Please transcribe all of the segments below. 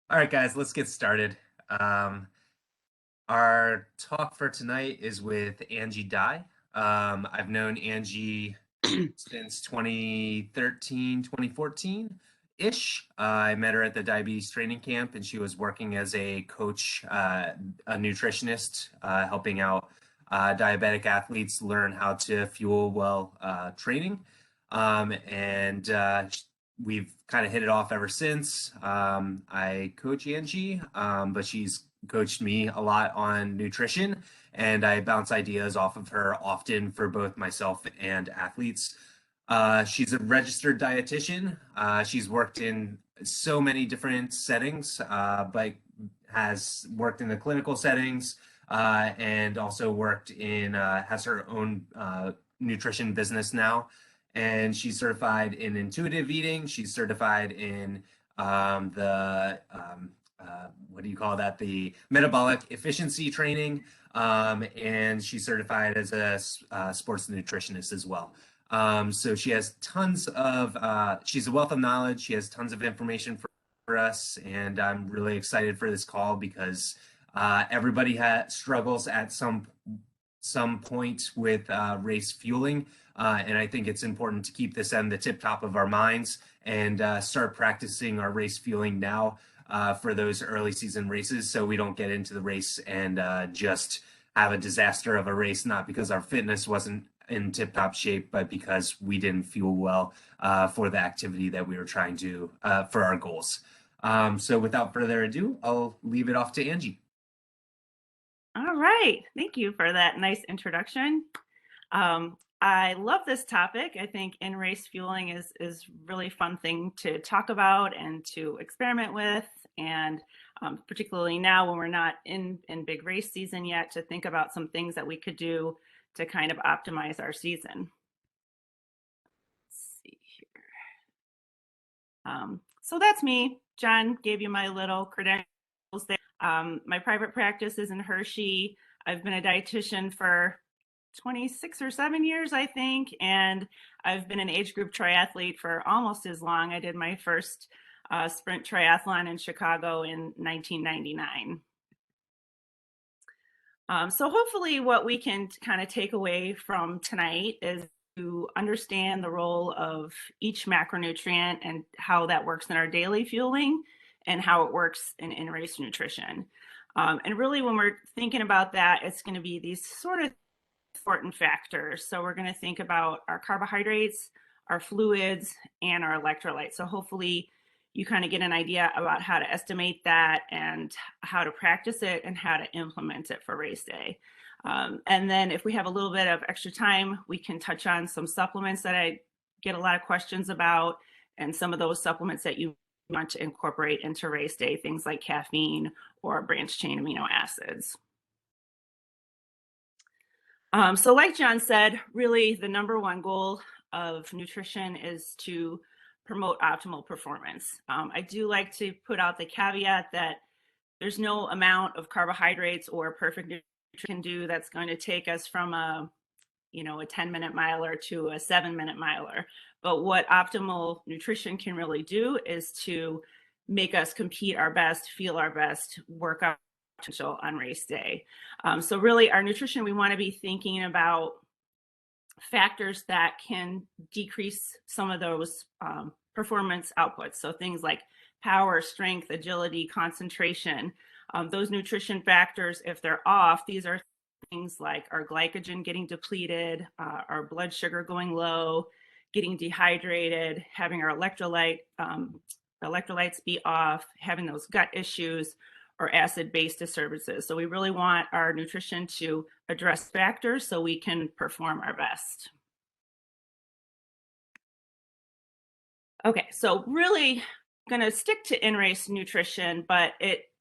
All right, guys, let's get started. Our talk for tonight is with Angie Dye. I've known Angie since 2013, 2014-ish. I met her at the diabetes training camp, and she was working as a coach, a nutritionist, helping out diabetic athletes learn how to fuel well training. And we've kind of hit it off ever since. I coach Angie, but she's coached me a lot on nutrition, and I bounce ideas off of her often for both myself and athletes. She's a registered dietitian. She's worked in so many different settings, but has worked in the clinical settings and also has her own nutrition business now. And she's certified in intuitive eating. She's certified in what do you call that? The metabolic efficiency training. And she's certified as a sports nutritionist as well. So she has she's a wealth of knowledge. She has tons of information for us. And I'm really excited for this call because everybody struggles at some point with race fueling. And I think it's important to keep this on the tip top of our minds and start practicing our race fueling now for those early season races so we don't get into the race and just have a disaster of a race, not because our fitness wasn't in tip top shape, but because we didn't fuel well for the activity that we were trying to for our goals. So without further ado, I'll leave it off to Angie. All right. Thank you for that nice introduction. I love this topic. I think in-race fueling is really fun thing to talk about and to experiment with. And particularly now when we're not in big race season yet, to think about some things that we could do to kind of optimize our season. Let's see here. So that's me. John gave you my little credentials there. My private practice is in Hershey. I've been a dietitian for 26 or 7 years, I think, and I've been an age group triathlete for almost as long. I did my first sprint triathlon in Chicago in 1999. So hopefully what we can kind of take away from tonight is to understand the role of each macronutrient and how that works in our daily fueling and how it works in race nutrition. And really when we're thinking about that, it's going to be these sort of important factors. So we're going to think about our carbohydrates, our fluids, and our electrolytes. So hopefully you kind of get an idea about how to estimate that and how to practice it and how to implement it for race day. And then if we have a little bit of extra time, we can touch on some supplements that I get a lot of questions about, and some of those supplements that you want to incorporate into race day, things like caffeine or branched chain amino acids. So like John said, really the number one goal of nutrition is to promote optimal performance. I do like to put out the caveat that there's no amount of carbohydrates or perfect nutrition can do that's going to take us from a 10-minute miler to a 7-minute miler. But what optimal nutrition can really do is to make us compete our best, feel our best, work out potential on race day. So really our nutrition, we want to be thinking about factors that can decrease some of those performance outputs. So things like power, strength, agility, concentration. Those nutrition factors, if they're off, these are things like our glycogen getting depleted, our blood sugar going low, getting dehydrated, having our electrolytes be off, having those gut issues, or acid-base disturbances. So we really want our nutrition to address factors so we can perform our best. Okay, so really gonna stick to in-race nutrition, but it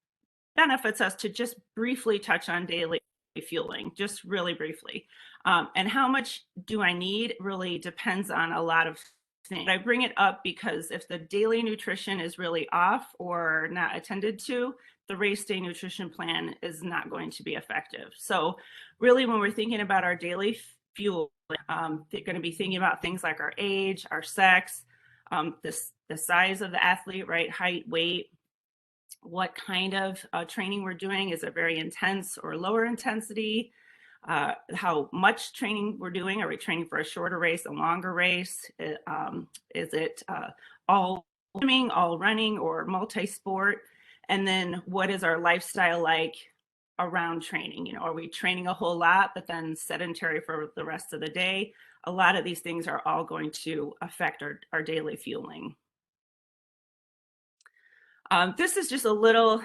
benefits us to just briefly touch on daily fueling, just really briefly. And how much do I need really depends on a lot of things. I bring it up because if the daily nutrition is really off or not attended to, the race day nutrition plan is not going to be effective. So really when we're thinking about our daily fuel, they're going to be thinking about things like our age, our sex, the size of the athlete, right? Height, weight, what kind of training we're doing. Is it very intense or lower intensity? How much training we're doing. Are we training for a shorter race, a longer race? Is it all swimming, all running, or multi-sport? And then what is our lifestyle like around training? You know, are we training a whole lot, but then sedentary for the rest of the day? A lot of these things are all going to affect our daily fueling. This is just a little,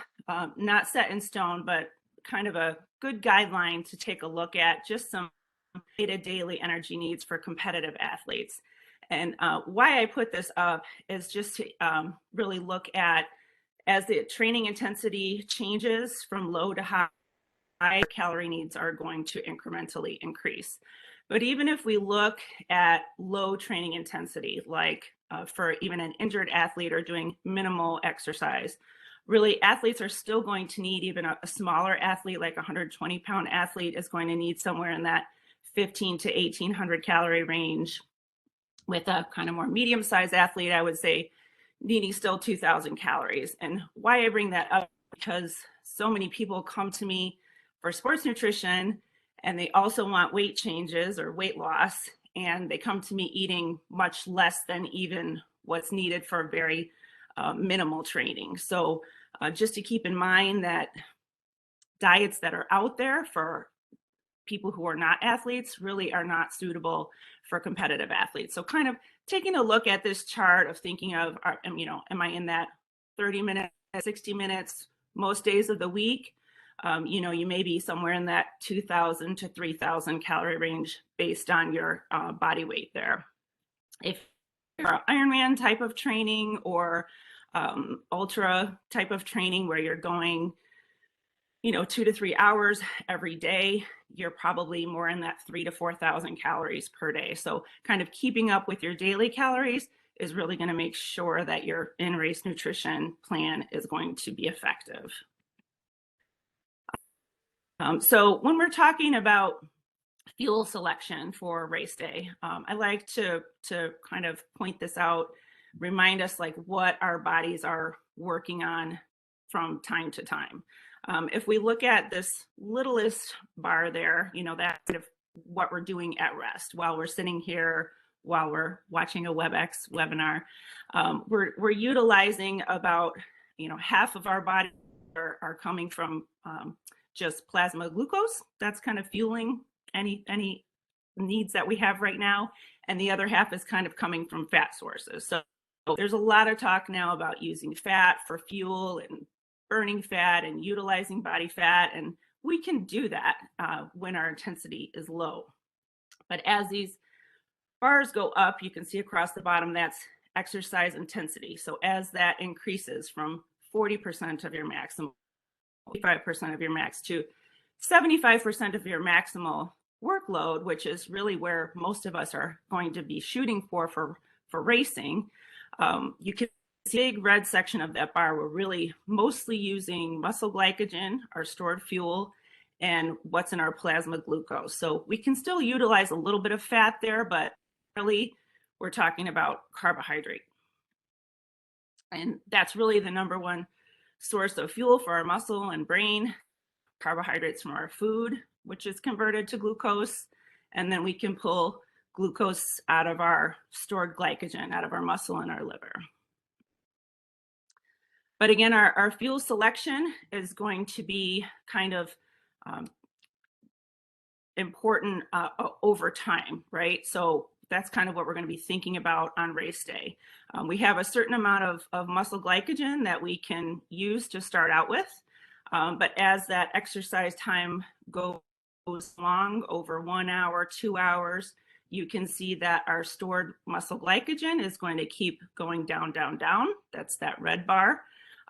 not set in stone, but kind of a good guideline to take a look at, just some daily energy needs for competitive athletes. And why I put this up is just to really look at, as the training intensity changes from low to high, calorie needs are going to incrementally increase. But even if we look at low training intensity, like for even an injured athlete or doing minimal exercise, really athletes are still going to need, even a smaller athlete, like a 120-pound athlete is going to need somewhere in that 15 to 1800 calorie range. With a kind of more medium-sized athlete, I would say needing still 2000 calories. And why I bring that up, because so many people come to me for sports nutrition and they also want weight changes or weight loss, and they come to me eating much less than even what's needed for very minimal training. So just to keep in mind that diets that are out there for people who are not athletes really are not suitable for competitive athletes. So kind of taking a look at this chart of thinking of, you know, am I in that 30 minutes, 60 minutes, most days of the week? You know, you may be somewhere in that 2000 to 3000 calorie range based on your body weight there. If you're an Ironman type of training or ultra type of training where you're going, you know, 2 to 3 hours every day, you're probably more in that 3,000 to 4,000 calories per day. So kind of keeping up with your daily calories is really going to make sure that your in-race nutrition plan is going to be effective. So when we're talking about fuel selection for race day, I like to kind of point this out, remind us like what our bodies are working on from time to time. If we look at this littlest bar there, you know, that's kind of what we're doing at rest while we're sitting here, while we're watching a WebEx webinar. We're utilizing about, you know, half of our body are coming from just plasma glucose. That's kind of fueling any needs that we have right now. And the other half is kind of coming from fat sources. So there's a lot of talk now about using fat for fuel and burning fat and utilizing body fat. And we can do that when our intensity is low. But as these bars go up, you can see across the bottom, that's exercise intensity. So as that increases from 40% of your maximum, 45% of your max to 75% of your maximal workload, which is really where most of us are going to be shooting for racing, you can see a big red section of that bar. We're really mostly using muscle glycogen, our stored fuel, and what's in our plasma glucose. So we can still utilize a little bit of fat there, but really we're talking about carbohydrate. And that's really the number one source of fuel for our muscle and brain. Carbohydrates from our food, which is converted to glucose, and then we can pull glucose out of our stored glycogen, out of our muscle and our liver. But again, our fuel selection is going to be kind of important over time, right? So that's kind of what we're going to be thinking about on race day. We have a certain amount of muscle glycogen that we can use to start out with. But as that exercise time goes along, over 1 hour, 2 hours, you can see that our stored muscle glycogen is going to keep going down, down, down. That's that red bar.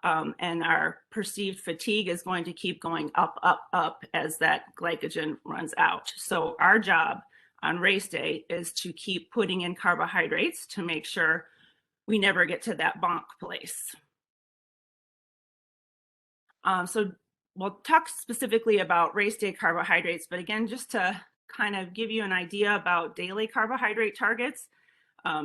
And our perceived fatigue is going to keep going up, up, up as that glycogen runs out. So our job on race day is to keep putting in carbohydrates to make sure we never get to that bonk place. So we'll talk specifically about race day carbohydrates, but again, just to kind of give you an idea about daily carbohydrate targets,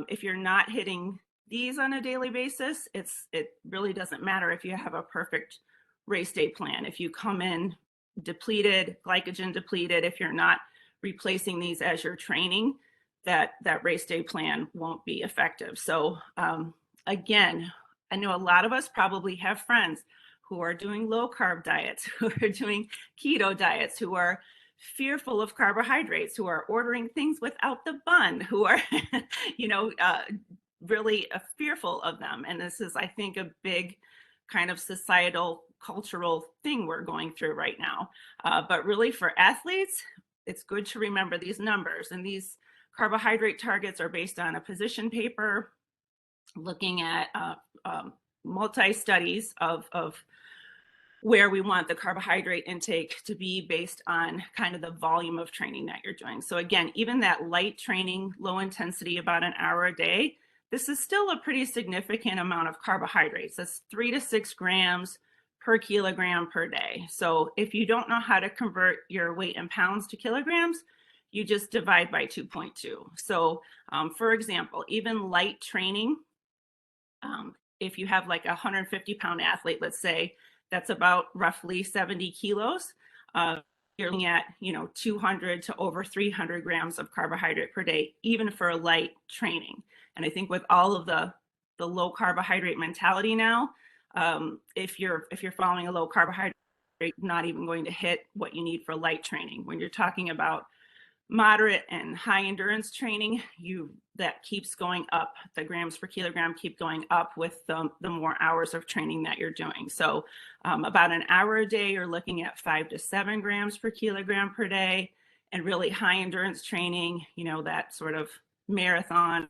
if you're not hitting these on a daily basis, it really doesn't matter if you have a perfect race day plan. If you come in depleted, glycogen depleted, if you're not replacing these as you're training, that race day plan won't be effective. So again, I know a lot of us probably have friends who are doing low carb diets, who are doing keto diets, who are fearful of carbohydrates, who are ordering things without the bun, who are, you know, really fearful of them. And this is, I think, a big kind of societal, cultural thing we're going through right now. But really for athletes, it's good to remember these numbers. And these carbohydrate targets are based on a position paper looking at multi-studies of where we want the carbohydrate intake to be based on kind of the volume of training that you're doing. So again, even that light training, low intensity, about an hour a day, this is still a pretty significant amount of carbohydrates. That's 3 to 6 grams per kilogram per day. So if you don't know how to convert your weight in pounds to kilograms, you just divide by 2.2. So for example, even light training, if you have like a 150-pound athlete, let's say, that's about roughly 70 kilos. You're looking at, 200 to over 300 grams of carbohydrate per day, even for light training. And I think with all of the low carbohydrate mentality now, if you're following a low carbohydrate, not even going to hit what you need for light training. When you're talking about moderate and high endurance training, that keeps going up. The grams per kilogram keep going up with the more hours of training that you're doing. So about an hour a day, you're looking at 5 to 7 grams per kilogram per day. And really high endurance training, that sort of marathon,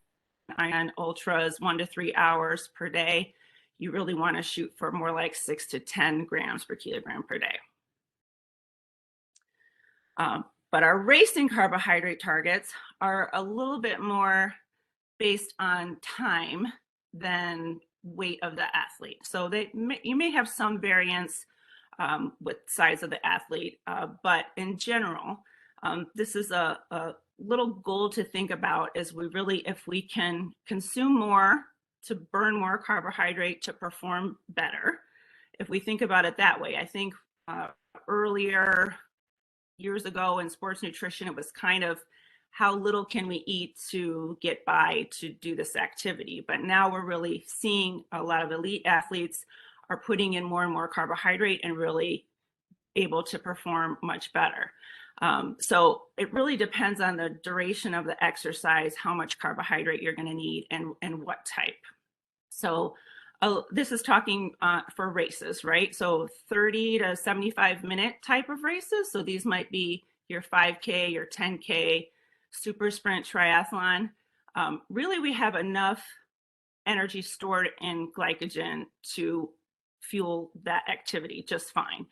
Iron ultras, 1 to 3 hours per day, you really want to shoot for more like 6 to 10 grams per kilogram per day. But our racing carbohydrate targets are a little bit more based on time than weight of the athlete. So you may have some variance with size of the athlete, but in general, this is a little goal to think about is if we can consume more to burn more carbohydrate to perform better. If we think about it that way, I think earlier years ago in sports nutrition, it was kind of how little can we eat to get by to do this activity. But now we're really seeing a lot of elite athletes are putting in more and more carbohydrate and really able to perform much better. So it really depends on the duration of the exercise, how much carbohydrate you're going to need and what type. So this is talking for races, right? So 30 to 75-minute type of races. So these might be your 5K, your 10K, super sprint triathlon. Really, we have enough energy stored in glycogen to fuel that activity just fine.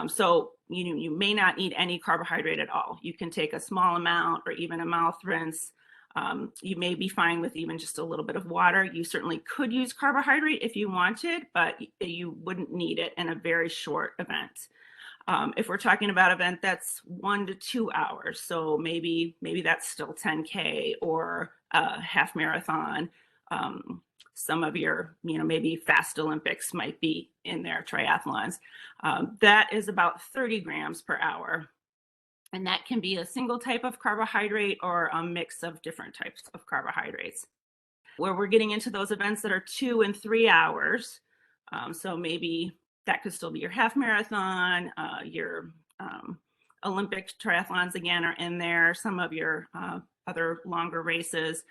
So you may not need any carbohydrate at all. You can take a small amount or even a mouth rinse. You may be fine with even just a little bit of water. You certainly could use carbohydrate if you wanted, but you wouldn't need it in a very short event. If we're talking about an event that's 1 to 2 hours, so maybe that's still 10K or a half marathon. Some of your, maybe fast Olympics might be in there, triathlons. That is about 30 grams per hour. And that can be a single type of carbohydrate or a mix of different types of carbohydrates. Where we're getting into those events that are 2 and 3 hours, so maybe that could still be your half marathon, your Olympic triathlons again are in there, some of your other longer races.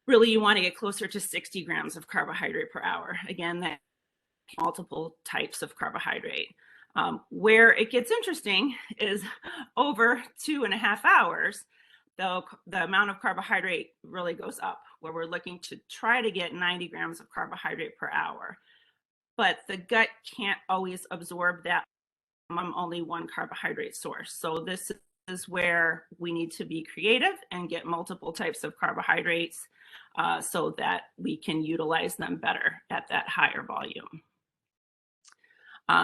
Really, you want to get closer to 60 grams of carbohydrate per hour. Again, that multiple types of carbohydrate. Where it gets interesting is over 2.5 hours, the amount of carbohydrate really goes up, where we're looking to try to get 90 grams of carbohydrate per hour. But the gut can't always absorb that from only one carbohydrate source. So this is where we need to be creative and get multiple types of carbohydrates so that we can utilize them better at that higher volume.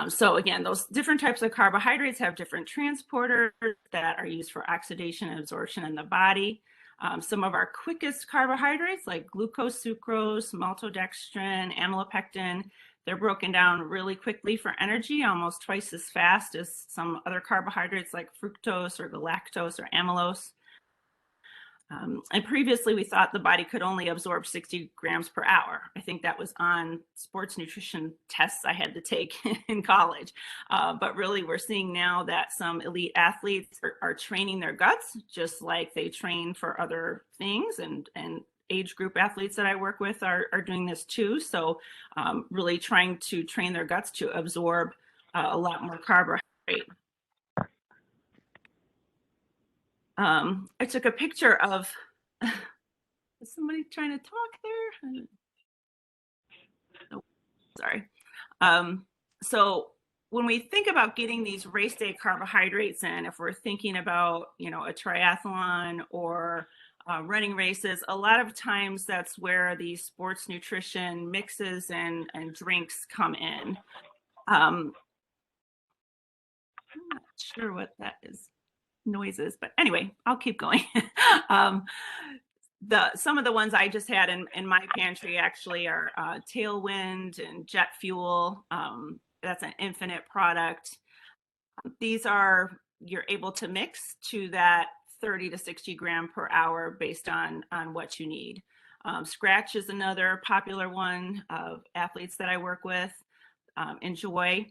So again, those different types of carbohydrates have different transporters that are used for oxidation and absorption in the body. Some of our quickest carbohydrates like glucose, sucrose, maltodextrin, amylopectin, they're broken down really quickly for energy, almost twice as fast as some other carbohydrates like fructose or galactose or amylose. And previously, we thought the body could only absorb 60 grams per hour. I think that was on sports nutrition tests I had to take in college. But really, we're seeing now that some elite athletes are training their guts just like they train for other things. And age group athletes that I work with are doing this too. So really trying to train their guts to absorb a lot more carbohydrate. I took a picture of, is somebody trying to talk there? Oh, sorry. So when we think about getting these race day carbohydrates in, if we're thinking about, a triathlon or running races, a lot of times that's where the sports nutrition mixes and drinks come in. I'm not sure what that is. Noises, but anyway, I'll keep going. Some of the ones I just had in my pantry actually are Tailwind and Jet Fuel. That's an Infinite product. These are, you're able to mix to that 30 to 60 gram per hour based on what you need. Scratch is another popular one of athletes that I work with enjoy,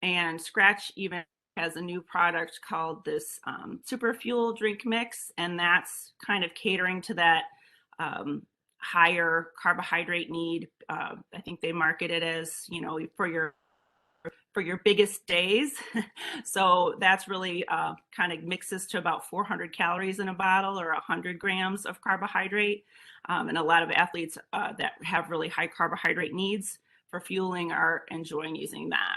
and Scratch even has a new product called this Super Fuel drink mix, and that's kind of catering to that higher carbohydrate need. I think they market it as, for your biggest days. So that's really kind of mixes to about 400 calories in a bottle or 100 grams of carbohydrate. And a lot of athletes that have really high carbohydrate needs for fueling are enjoying using that.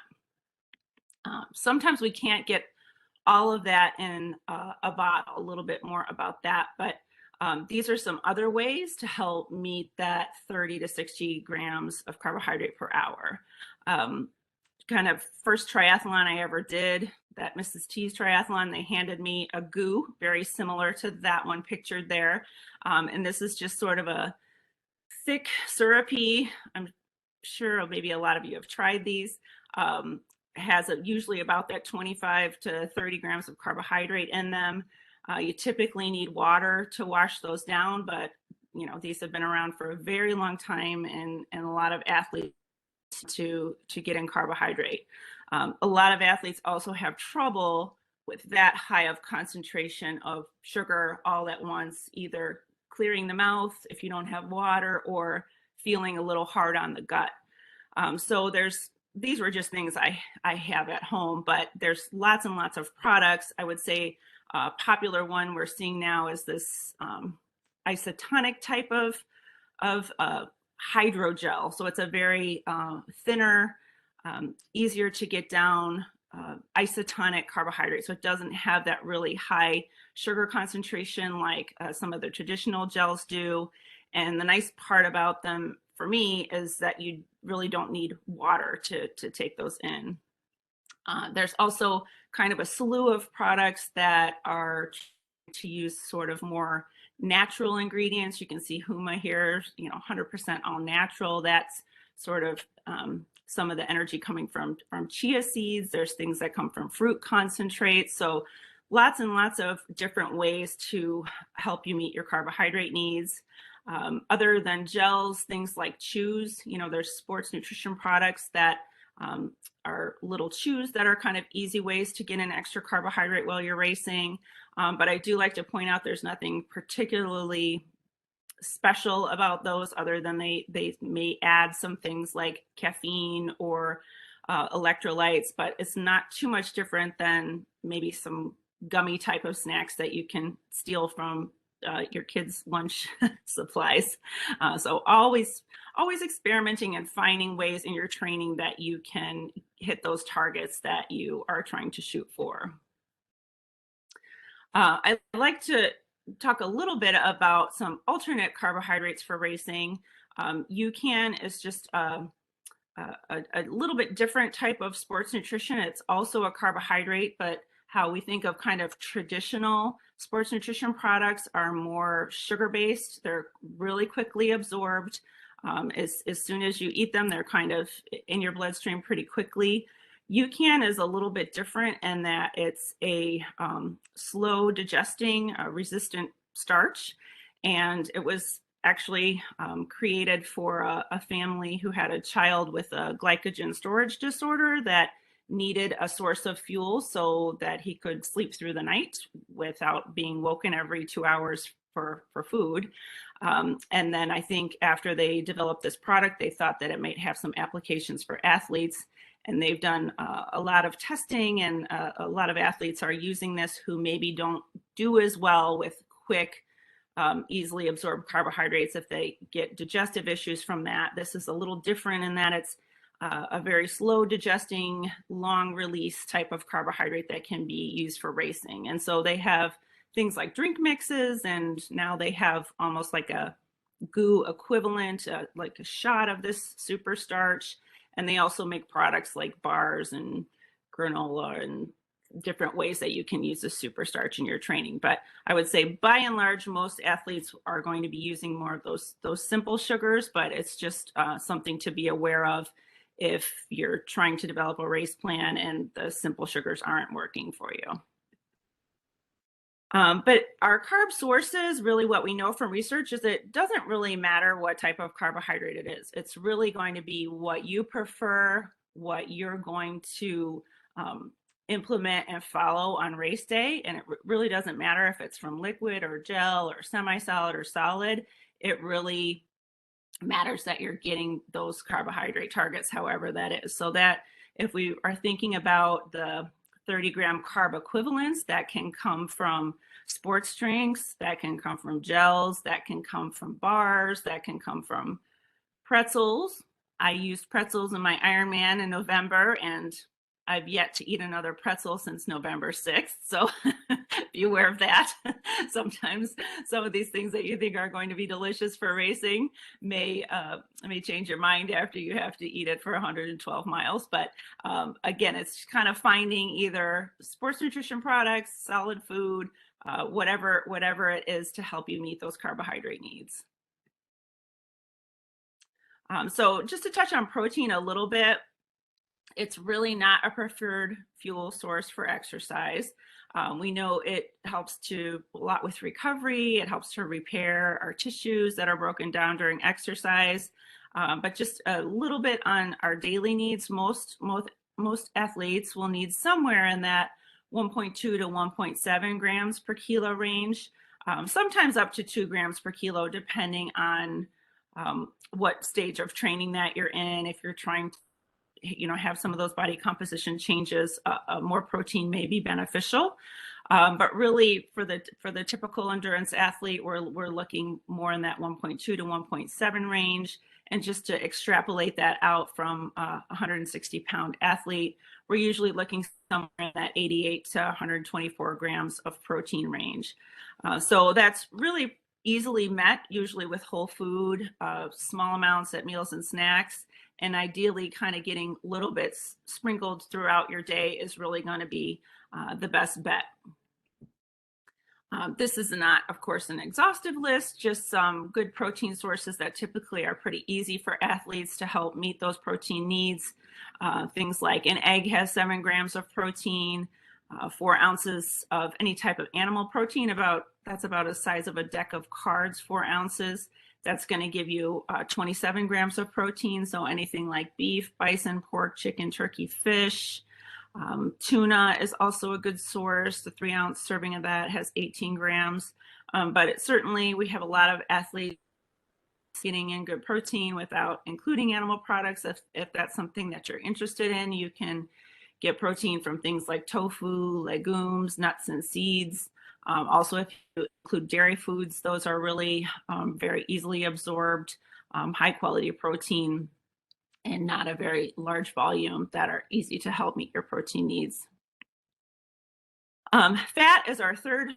Sometimes we can't get all of that in a bottle, a little bit more about that, but these are some other ways to help meet that 30 to 60 grams of carbohydrate per hour. Kind of first triathlon I ever did, that Mrs. T's triathlon, they handed me a goo very similar to that one pictured there. And this is just sort of a thick, syrupy, I'm sure maybe a lot of you have tried these, has usually about that 25 to 30 grams of carbohydrate in them. You typically need water to wash those down, but these have been around for a very long time, and a lot of athletes to get in carbohydrate. A lot of athletes also have trouble with that high of concentration of sugar all at once, either clearing the mouth if you don't have water or feeling a little hard on the gut. So these were just things I have at home, but there's lots and lots of products. I would say a popular one we're seeing now is this isotonic type of hydrogel. So it's a very thinner, easier to get down isotonic carbohydrate. So it doesn't have that really high sugar concentration like some of the traditional gels do. And the nice part about them for me is that you really don't need water to take those in. There's also kind of a slew of products that are to use sort of more natural ingredients. You can see Huma here, 100% all natural. That's sort of some of the energy coming from chia seeds. There's things that come from fruit concentrates. So lots and lots of different ways to help you meet your carbohydrate needs. Other than gels, things like chews, there's sports nutrition products that are little chews that are kind of easy ways to get in extra carbohydrate while you're racing. But I do like to point out there's nothing particularly special about those other than they may add some things like caffeine or electrolytes, but it's not too much different than maybe some gummy type of snacks that you can steal from your kids' lunch supplies. So always experimenting and finding ways in your training that you can hit those targets that you are trying to shoot for. I'd like to talk a little bit about some alternate carbohydrates for racing. UCAN is just a little bit different type of sports nutrition. It's also a carbohydrate, but how we think of kind of traditional sports nutrition products are more sugar-based. They're really quickly absorbed. As soon as you eat them, they're kind of in your bloodstream pretty quickly. UCAN is a little bit different in that it's a slow digesting, resistant starch. And it was actually created for a family who had a child with a glycogen storage disorder that needed a source of fuel so that he could sleep through the night without being woken every 2 hours for food. And then I think after they developed this product, they thought that it might have some applications for athletes. And they've done a lot of testing, and a lot of athletes are using this who maybe don't do as well with quick, easily absorbed carbohydrates if they get digestive issues from that. This is a little different in that it's a very slow digesting, long release type of carbohydrate that can be used for racing. And so they have things like drink mixes, and now they have almost like a goo equivalent, like a shot of this super starch. And they also make products like bars and granola and different ways that you can use the super starch in your training. But I would say by and large, most athletes are going to be using more of those simple sugars, but it's just something to be aware of if you're trying to develop a race plan and the simple sugars aren't working for you. But our carb sources, really what we know from research is it doesn't really matter what type of carbohydrate it is. It's really going to be what you prefer, what you're going to implement and follow on race day. And it really doesn't matter if it's from liquid or gel or semi-solid or solid. It really matters that you're getting those carbohydrate targets, however that is. So that if we are thinking about the 30-gram carb equivalents, that can come from sports drinks, that can come from gels, that can come from bars, that can come from pretzels. I used pretzels in my Ironman in November, and I've yet to eat another pretzel since November 6th. So be aware of that. Sometimes some of these things that you think are going to be delicious for racing may change your mind after you have to eat it for 112 miles. But again, it's kind of finding either sports nutrition products, solid food, whatever it is to help you meet those carbohydrate needs. So just to touch on protein a little bit, it's really not a preferred fuel source for exercise. We know it helps a lot with recovery. It helps to repair our tissues that are broken down during exercise. But just a little bit on our daily needs, most athletes will need somewhere in that 1.2 to 1.7 grams per kilo range, sometimes up to 2 grams per kilo, depending on what stage of training that you're in. If you're trying to have some of those body composition changes, more protein may be beneficial. But really for the typical endurance athlete, we're looking more in that 1.2 to 1.7 range. And just to extrapolate that out from a 160-pound athlete, we're usually looking somewhere in that 88 to 124 grams of protein range. So that's really easily met, usually with whole food, small amounts at meals and snacks. And ideally kind of getting little bits sprinkled throughout your day is really going to be the best bet. This is not, of course, an exhaustive list, just some good protein sources that typically are pretty easy for athletes to help meet those protein needs. Things like an egg has 7 grams of protein, 4 ounces of any type of animal protein, that's about the size of a deck of cards, 4 ounces. That's going to give you 27 grams of protein. So anything like beef, bison, pork, chicken, turkey, fish. Tuna is also a good source. The 3-ounce serving of that has 18 grams. But certainly we have a lot of athletes getting in good protein without including animal products. If that's something that you're interested in, you can get protein from things like tofu, legumes, nuts, and seeds. Also, if you include dairy foods, those are really very easily absorbed, high quality protein, and not a very large volume, that are easy to help meet your protein needs. Fat is our third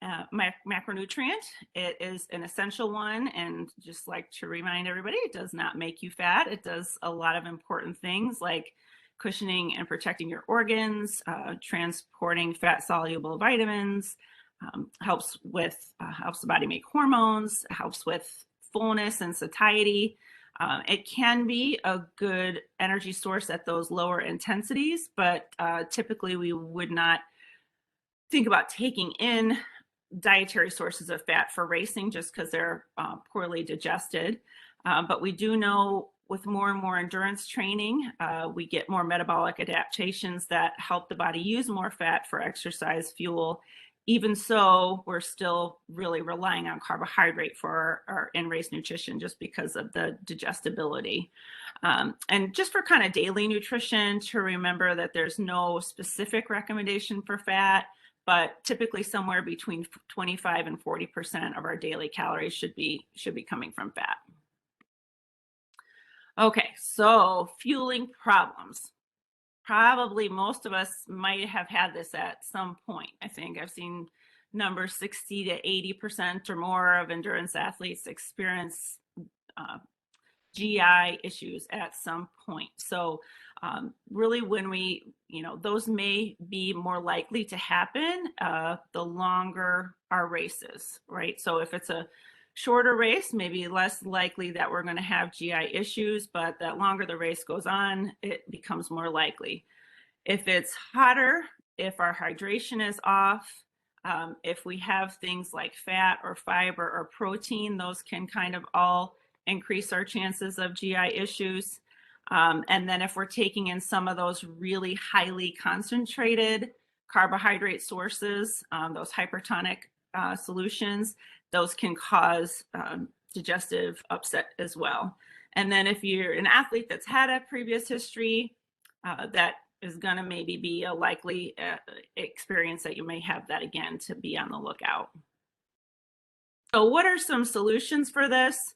macronutrient. It is an essential one, and just like to remind everybody, it does not make you fat. It does a lot of important things like cushioning and protecting your organs, transporting fat-soluble vitamins, helps the body make hormones, helps with fullness and satiety. It can be a good energy source at those lower intensities, but typically we would not think about taking in dietary sources of fat for racing just because they're poorly digested. But we do know with more and more endurance training, we get more metabolic adaptations that help the body use more fat for exercise fuel. Even so, we're still really relying on carbohydrate for our in-race nutrition just because of the digestibility. And just for kind of daily nutrition, to remember that there's no specific recommendation for fat, but typically somewhere between 25 and 40% of our daily calories should be coming from fat. Okay, so fueling problems. Probably most of us might have had this at some point. I think I've seen numbers 60 to 80% or more of endurance athletes experience GI issues at some point. So really when those may be more likely to happen the longer our races, right? So if it's a shorter race, maybe less likely that we're going to have GI issues, but the longer the race goes on, it becomes more likely. If it's hotter, if our hydration is off, if we have things like fat or fiber or protein, those can kind of all increase our chances of GI issues. And then if we're taking in some of those really highly concentrated carbohydrate sources, those hypertonic solutions, those can cause digestive upset as well. And then if you're an athlete that's had a previous history, that is going to maybe be a likely experience that you may have that again, to be on the lookout. So what are some solutions for this?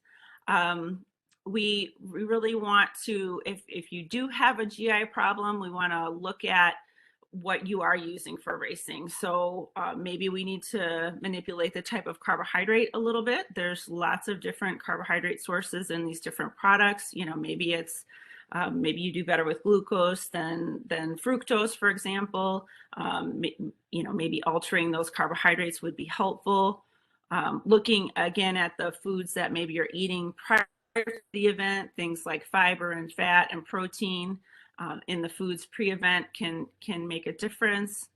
We really want to, if you do have a GI problem, we want to look at what you are using for racing. So maybe we need to manipulate the type of carbohydrate a little bit. There's lots of different carbohydrate sources in these different products. Maybe it's maybe you do better with glucose than fructose, for example. Maybe altering those carbohydrates would be helpful. Looking again at the foods that maybe you're eating prior to the event, things like fiber and fat and protein in the foods pre-event can make a difference.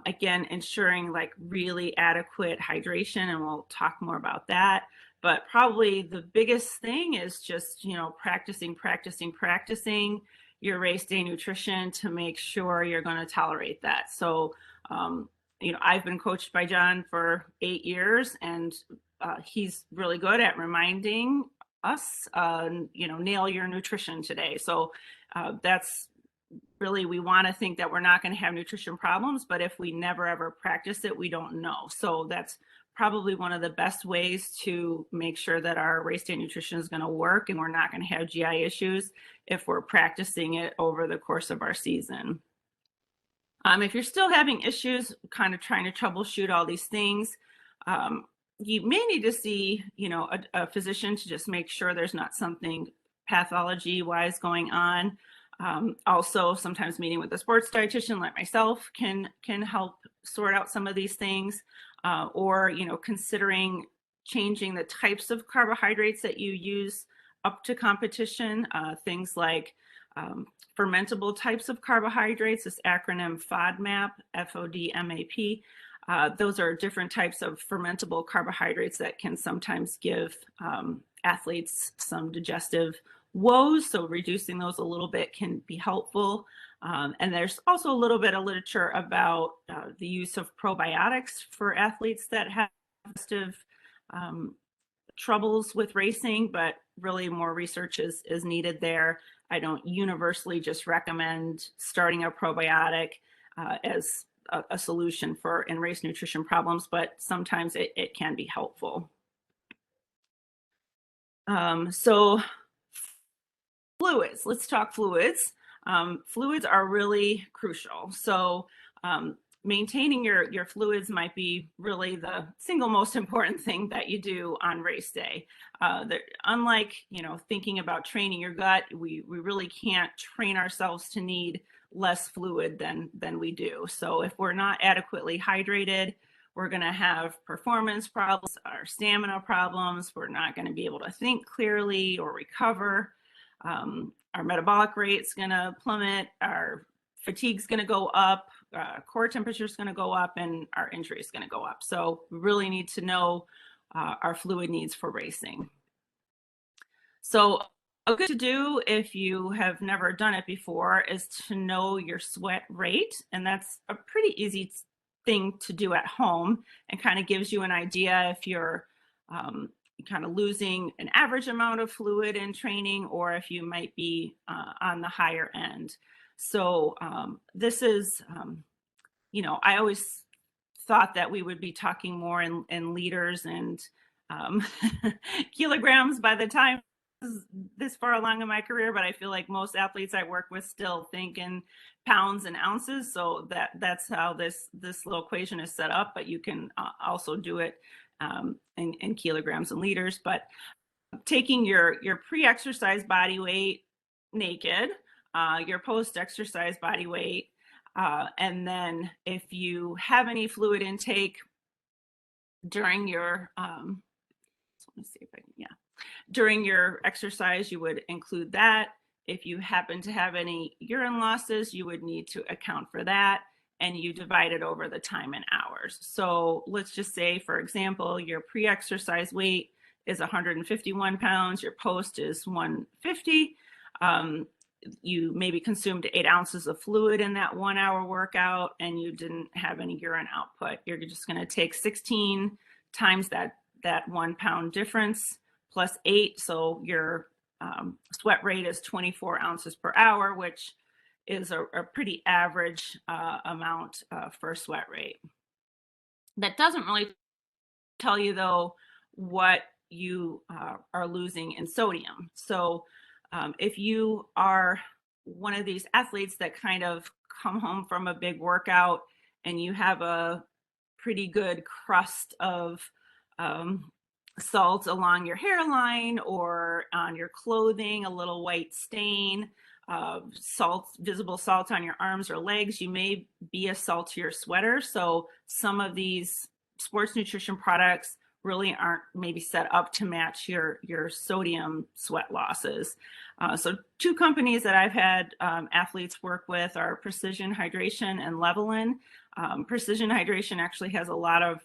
Again, ensuring like really adequate hydration, and we'll talk more about that. But probably the biggest thing is just, practicing your race day nutrition to make sure you're going to tolerate that. So, I've been coached by John for 8 years, and he's really good at reminding us, nail your nutrition today. So that's really, we want to think that we're not going to have nutrition problems, but if we never ever practice it, we don't know. So that's probably one of the best ways to make sure that our race day nutrition is going to work and we're not going to have GI issues if we're practicing it over the course of our season. If you're still having issues, kind of trying to troubleshoot all these things, you may need to see, a physician to just make sure there's not something pathology-wise going on. Also, sometimes meeting with a sports dietitian like myself can help sort out some of these things, or considering changing the types of carbohydrates that you use up to competition. Things like fermentable types of carbohydrates, this acronym FODMAP, FODMAP. Those are different types of fermentable carbohydrates that can sometimes give athletes some digestive woes, so reducing those a little bit can be helpful. And there's also a little bit of literature about the use of probiotics for athletes that have digestive troubles with racing, but really more research is needed there. I don't universally just recommend starting a probiotic as a solution for in-race nutrition problems, but sometimes it can be helpful. So fluids, let's talk fluids. Fluids are really crucial. So maintaining your fluids might be really the single most important thing that you do on race day. Unlike, thinking about training your gut, we really can't train ourselves to need less fluid than we do. So if we're not adequately hydrated, we're going to have performance problems, our stamina problems. We're not going to be able to think clearly or recover. Our metabolic rate's going to plummet. Our fatigue's going to go up. Core temperature is going to go up, and our injury is going to go up. So we really need to know our fluid needs for racing. So a good to do if you have never done it before is to know your sweat rate. And that's a pretty easy thing to do at home, and kind of gives you an idea if you're kind of losing an average amount of fluid in training, or if you might be on the higher end. So this is, I always thought that we would be talking more in liters and kilograms by the time this far along in my career, but I feel like most athletes I work with still think in pounds and ounces. So that's how this little equation is set up, but you can also do it in kilograms and liters. But taking your pre-exercise body weight naked, your post-exercise body weight, and then if you have any fluid intake during your during your exercise, you would include that. If you happen to have any urine losses, you would need to account for that, and you divide it over the time in hours. So let's just say, for example, your pre-exercise weight is 151 pounds, your post is 150. You maybe consumed 8 ounces of fluid in that 1 hour workout, and you didn't have any urine output. You're just going to take 16 times that 1 pound difference plus 8. So your sweat rate is 24 ounces per hour, which is a pretty average amount for sweat rate. That doesn't really tell you, though, what you are losing in sodium. So if you are one of these athletes that kind of come home from a big workout and you have a pretty good crust of salt along your hairline or on your clothing, a little white stain, visible salt on your arms or legs, you may be a saltier sweater. So some of these sports nutrition products really aren't maybe set up to match your sodium sweat losses. So 2 companies that I've had athletes work with are Precision Hydration and Levelin. Precision Hydration actually has a lot of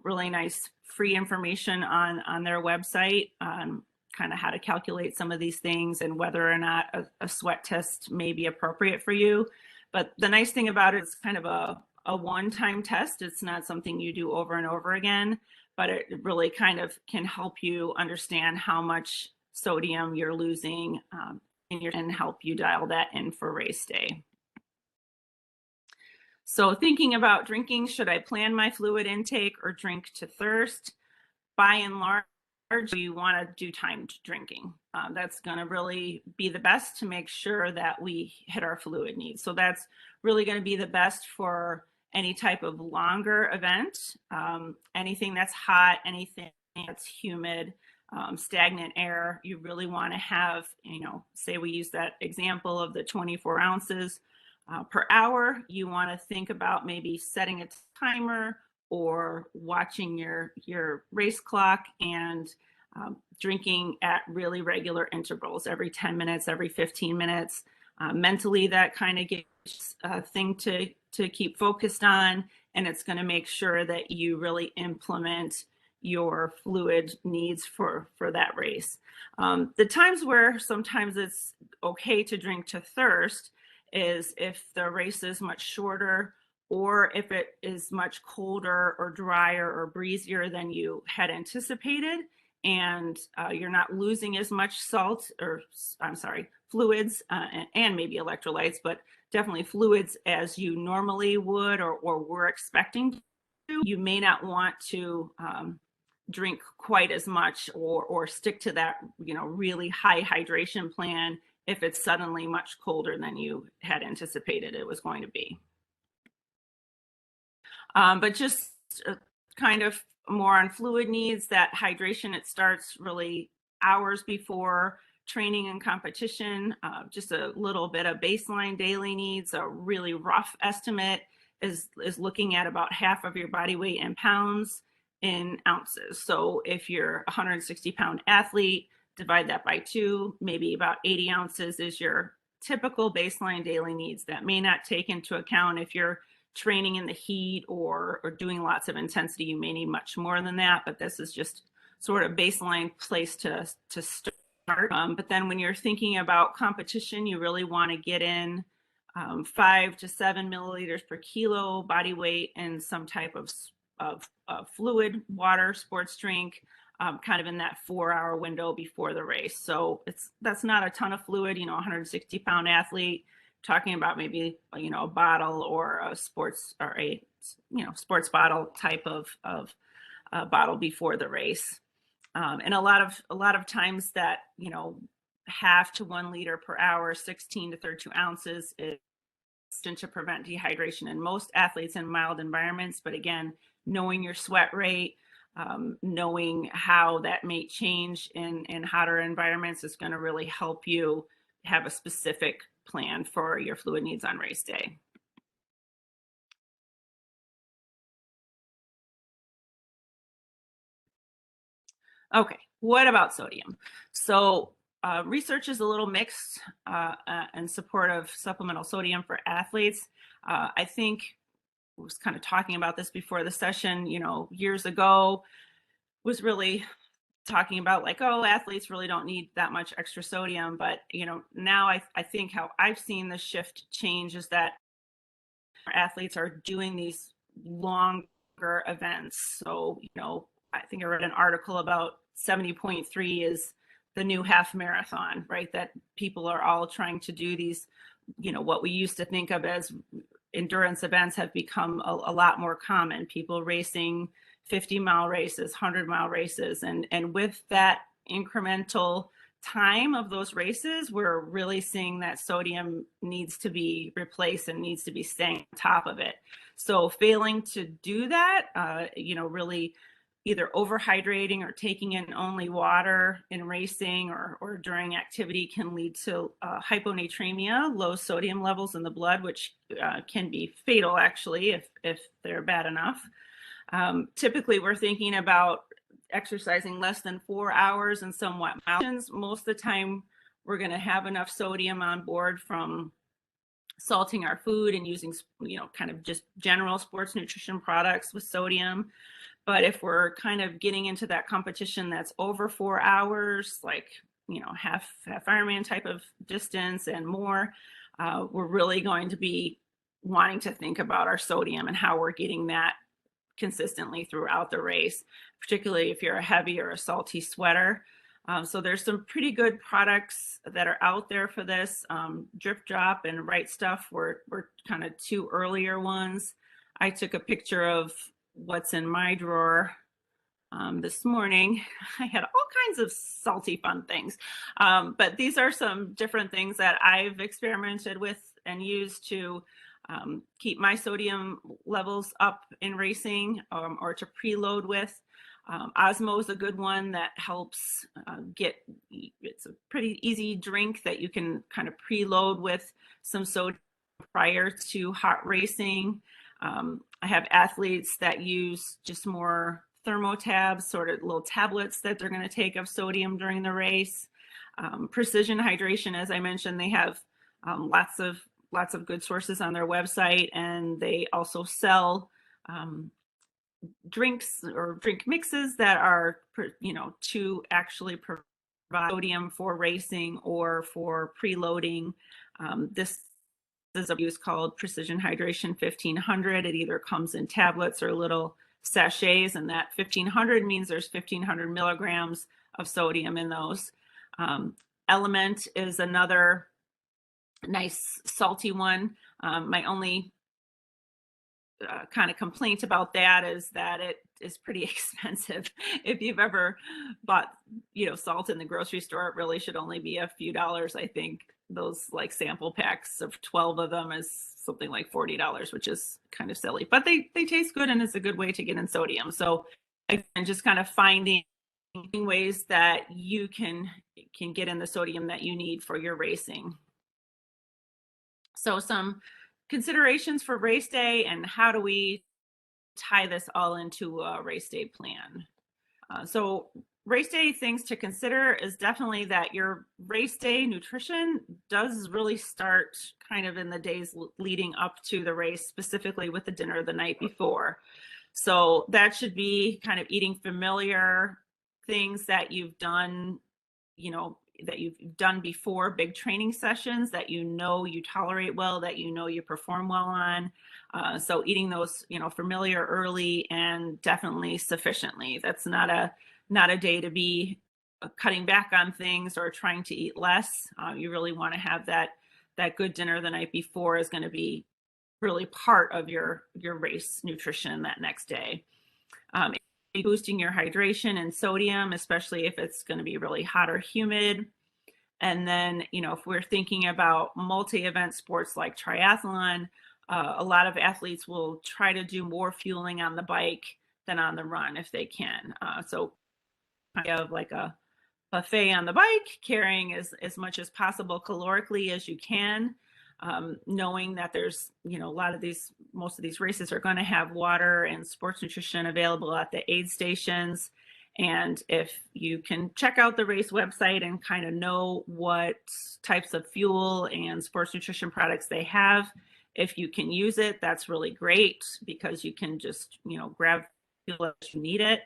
really nice free information on their website on kind of how to calculate some of these things and whether or not a sweat test may be appropriate for you. But the nice thing about it is kind of a one-time test. It's not something you do over and over again, but it really kind of can help you understand how much sodium you're losing and help you dial that in for race day. So thinking about drinking, should I plan my fluid intake or drink to thirst? By and large, you want to do timed drinking. That's going to really be the best to make sure that we hit our fluid needs. So that's really going to be the best for any type of longer event, anything that's hot, anything that's humid, stagnant air. You really want to have, say we use that example of the 24 ounces per hour. You want to think about maybe setting a timer or watching your race clock and drinking at really regular intervals, every 10 minutes, every 15 minutes. Mentally, that kind of gives a thing to keep focused on, and it's going to make sure that you really implement your fluid needs for that race. The times where sometimes it's okay to drink to thirst is if the race is much shorter, or if it is much colder or drier or breezier than you had anticipated, and you're not losing as much fluids and maybe electrolytes, but definitely fluids as you normally would or were expecting to. You may not want to drink quite as much or stick to that really high hydration plan if it's suddenly much colder than you had anticipated it was going to be. But just kind of more on fluid needs, that hydration, it starts really hours before training and competition. Just a little bit of baseline daily needs. A really rough estimate is looking at about half of your body weight in pounds in ounces. So if you're a 160-pound athlete, divide that by 2, maybe about 80 ounces is your typical baseline daily needs. That may not take into account if you're training in the heat or doing lots of intensity, you may need much more than that, but this is just sort of baseline place to start. But then when you're thinking about competition, you really want to get in 5 to 7 milliliters per kilo body weight and some type of fluid, water, sports drink, kind of in that 4-hour window before the race. So that's not a ton of fluid, 160-pound athlete, talking about maybe, a bottle or a sports bottle type of bottle before the race. And a lot of times that, half to 1 liter per hour, 16 to 32 ounces is to prevent dehydration in most athletes in mild environments. But again, knowing your sweat rate, knowing how that may change in hotter environments is going to really help you have a specific plan for your fluid needs on race day. Okay, what about sodium? So research is a little mixed in support of supplemental sodium for athletes. I think I was kind of talking about this before the session, years ago, was really talking about like, oh, athletes really don't need that much extra sodium. But, now I think how I've seen the shift change is that athletes are doing these longer events. So, I think I read an article about 70.3 is the new half marathon, right? That people are all trying to do these, what we used to think of as endurance events have become a lot more common. People racing 50-mile races, 100-mile races. And with that incremental time of those races, we're really seeing that sodium needs to be replaced and needs to be staying on top of it. So failing to do that, really either overhydrating or taking in only water in racing or during activity can lead to hyponatremia, low sodium levels in the blood, which can be fatal actually if they're bad enough. Typically, we're thinking about exercising less than 4 hours and somewhat mountains. Most of the time, we're going to have enough sodium on board from salting our food and using, kind of just general sports nutrition products with sodium. But if we're kind of getting into that competition that's over 4 hours, like, half Ironman type of distance and more, we're really going to be wanting to think about our sodium and how we're getting that consistently throughout the race, particularly if you're a heavy or a salty sweater. So there's some pretty good products that are out there for this. Drip Drop and Right Stuff were kind of 2 earlier ones. I took a picture of what's in my drawer this morning. I had all kinds of salty fun things, but these are some different things that I've experimented with and used to keep my sodium levels up in racing, or to preload with. Osmo is a good one that helps it's a pretty easy drink that you can kind of preload with some sodium prior to hot racing. I have athletes that use just more thermotabs, sort of little tablets that they're going to take of sodium during the race. Precision Hydration, as I mentioned, they have lots of good sources on their website, and they also sell drinks or drink mixes that are, to actually provide sodium for racing or for preloading. This is a use called Precision Hydration 1500. It either comes in tablets or little sachets, and that 1500 means there's 1500 milligrams of sodium in those. Element is another nice salty one. My only kind of complaint about that is that it is pretty expensive. If you've ever bought, salt in the grocery store, it really should only be a few dollars. I think those like sample packs of 12 of them is something like $40, which is kind of silly, but they taste good and it's a good way to get in sodium. So again, just kind of finding ways that you can get in the sodium that you need for your racing. So some considerations for race day and how do we tie this all into a race day plan. So race day things to consider is definitely that your race day nutrition does really start kind of in the days leading up to the race, specifically with the dinner the night before. So that should be kind of eating familiar things that you've done, that you've done before big training sessions that you tolerate well, that you perform well on. So eating those, familiar early and definitely sufficiently. That's not a day to be cutting back on things or trying to eat less. You really want to have that good dinner the night before is going to be really part of your race nutrition that next day. Boosting your hydration and sodium, especially if it's going to be really hot or humid. And then, if we're thinking about multi-event sports like triathlon, a lot of athletes will try to do more fueling on the bike than on the run if they can. So kind of like a buffet on the bike, carrying as much as possible calorically as you can, knowing that there's, most of these races are going to have water and sports nutrition available at the aid stations. And if you can check out the race website and kind of know what types of fuel and sports nutrition products they have, if you can use it, that's really great because you can just, grab fuel as you need it.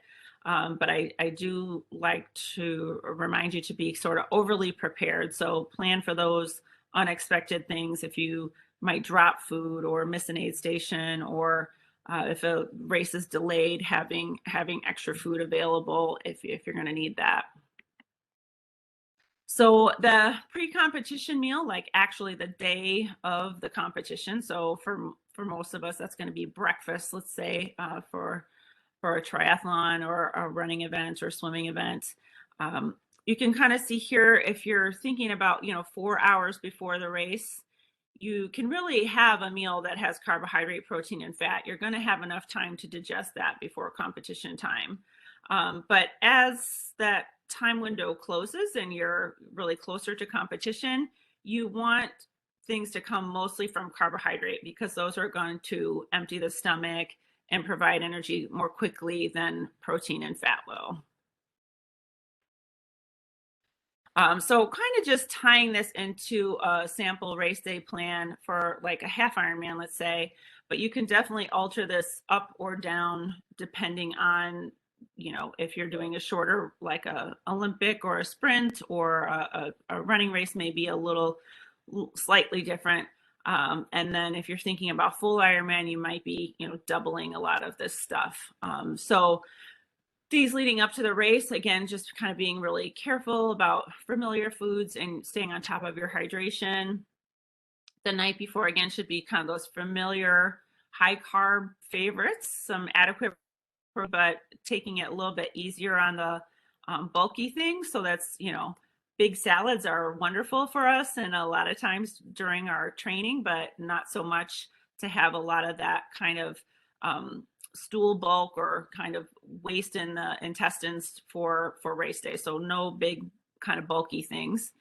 But I do like to remind you to be sort of overly prepared. So plan for those unexpected things if you might drop food or miss an aid station, or if a race is delayed, having extra food available if you're going to need that. So the pre-competition meal, like actually the day of the competition. So for most of us, that's going to be breakfast, let's say, for a triathlon or a running event or swimming event. You can kind of see here, if you're thinking about, 4 hours before the race, you can really have a meal that has carbohydrate, protein, and fat. You're going to have enough time to digest that before competition time. But as that time window closes and you're really closer to competition, you want things to come mostly from carbohydrate because those are going to empty the stomach and provide energy more quickly than protein and fat will. So kind of just tying this into a sample race day plan for like a half Ironman, let's say, but you can definitely alter this up or down depending on, if you're doing a shorter, like a Olympic or a sprint, or a running race may be a little slightly different. And then if you're thinking about full Ironman, you might be, doubling a lot of this stuff. So days leading up to the race, again, just kind of being really careful about familiar foods and staying on top of your hydration. The night before, again, should be kind of those familiar high carb favorites, some adequate, but taking it a little bit easier on the bulky things. So that's, big salads are wonderful for us and a lot of times during our training, but not so much to have a lot of that kind of stool bulk or kind of waste in the intestines for race day. So no big kind of bulky things.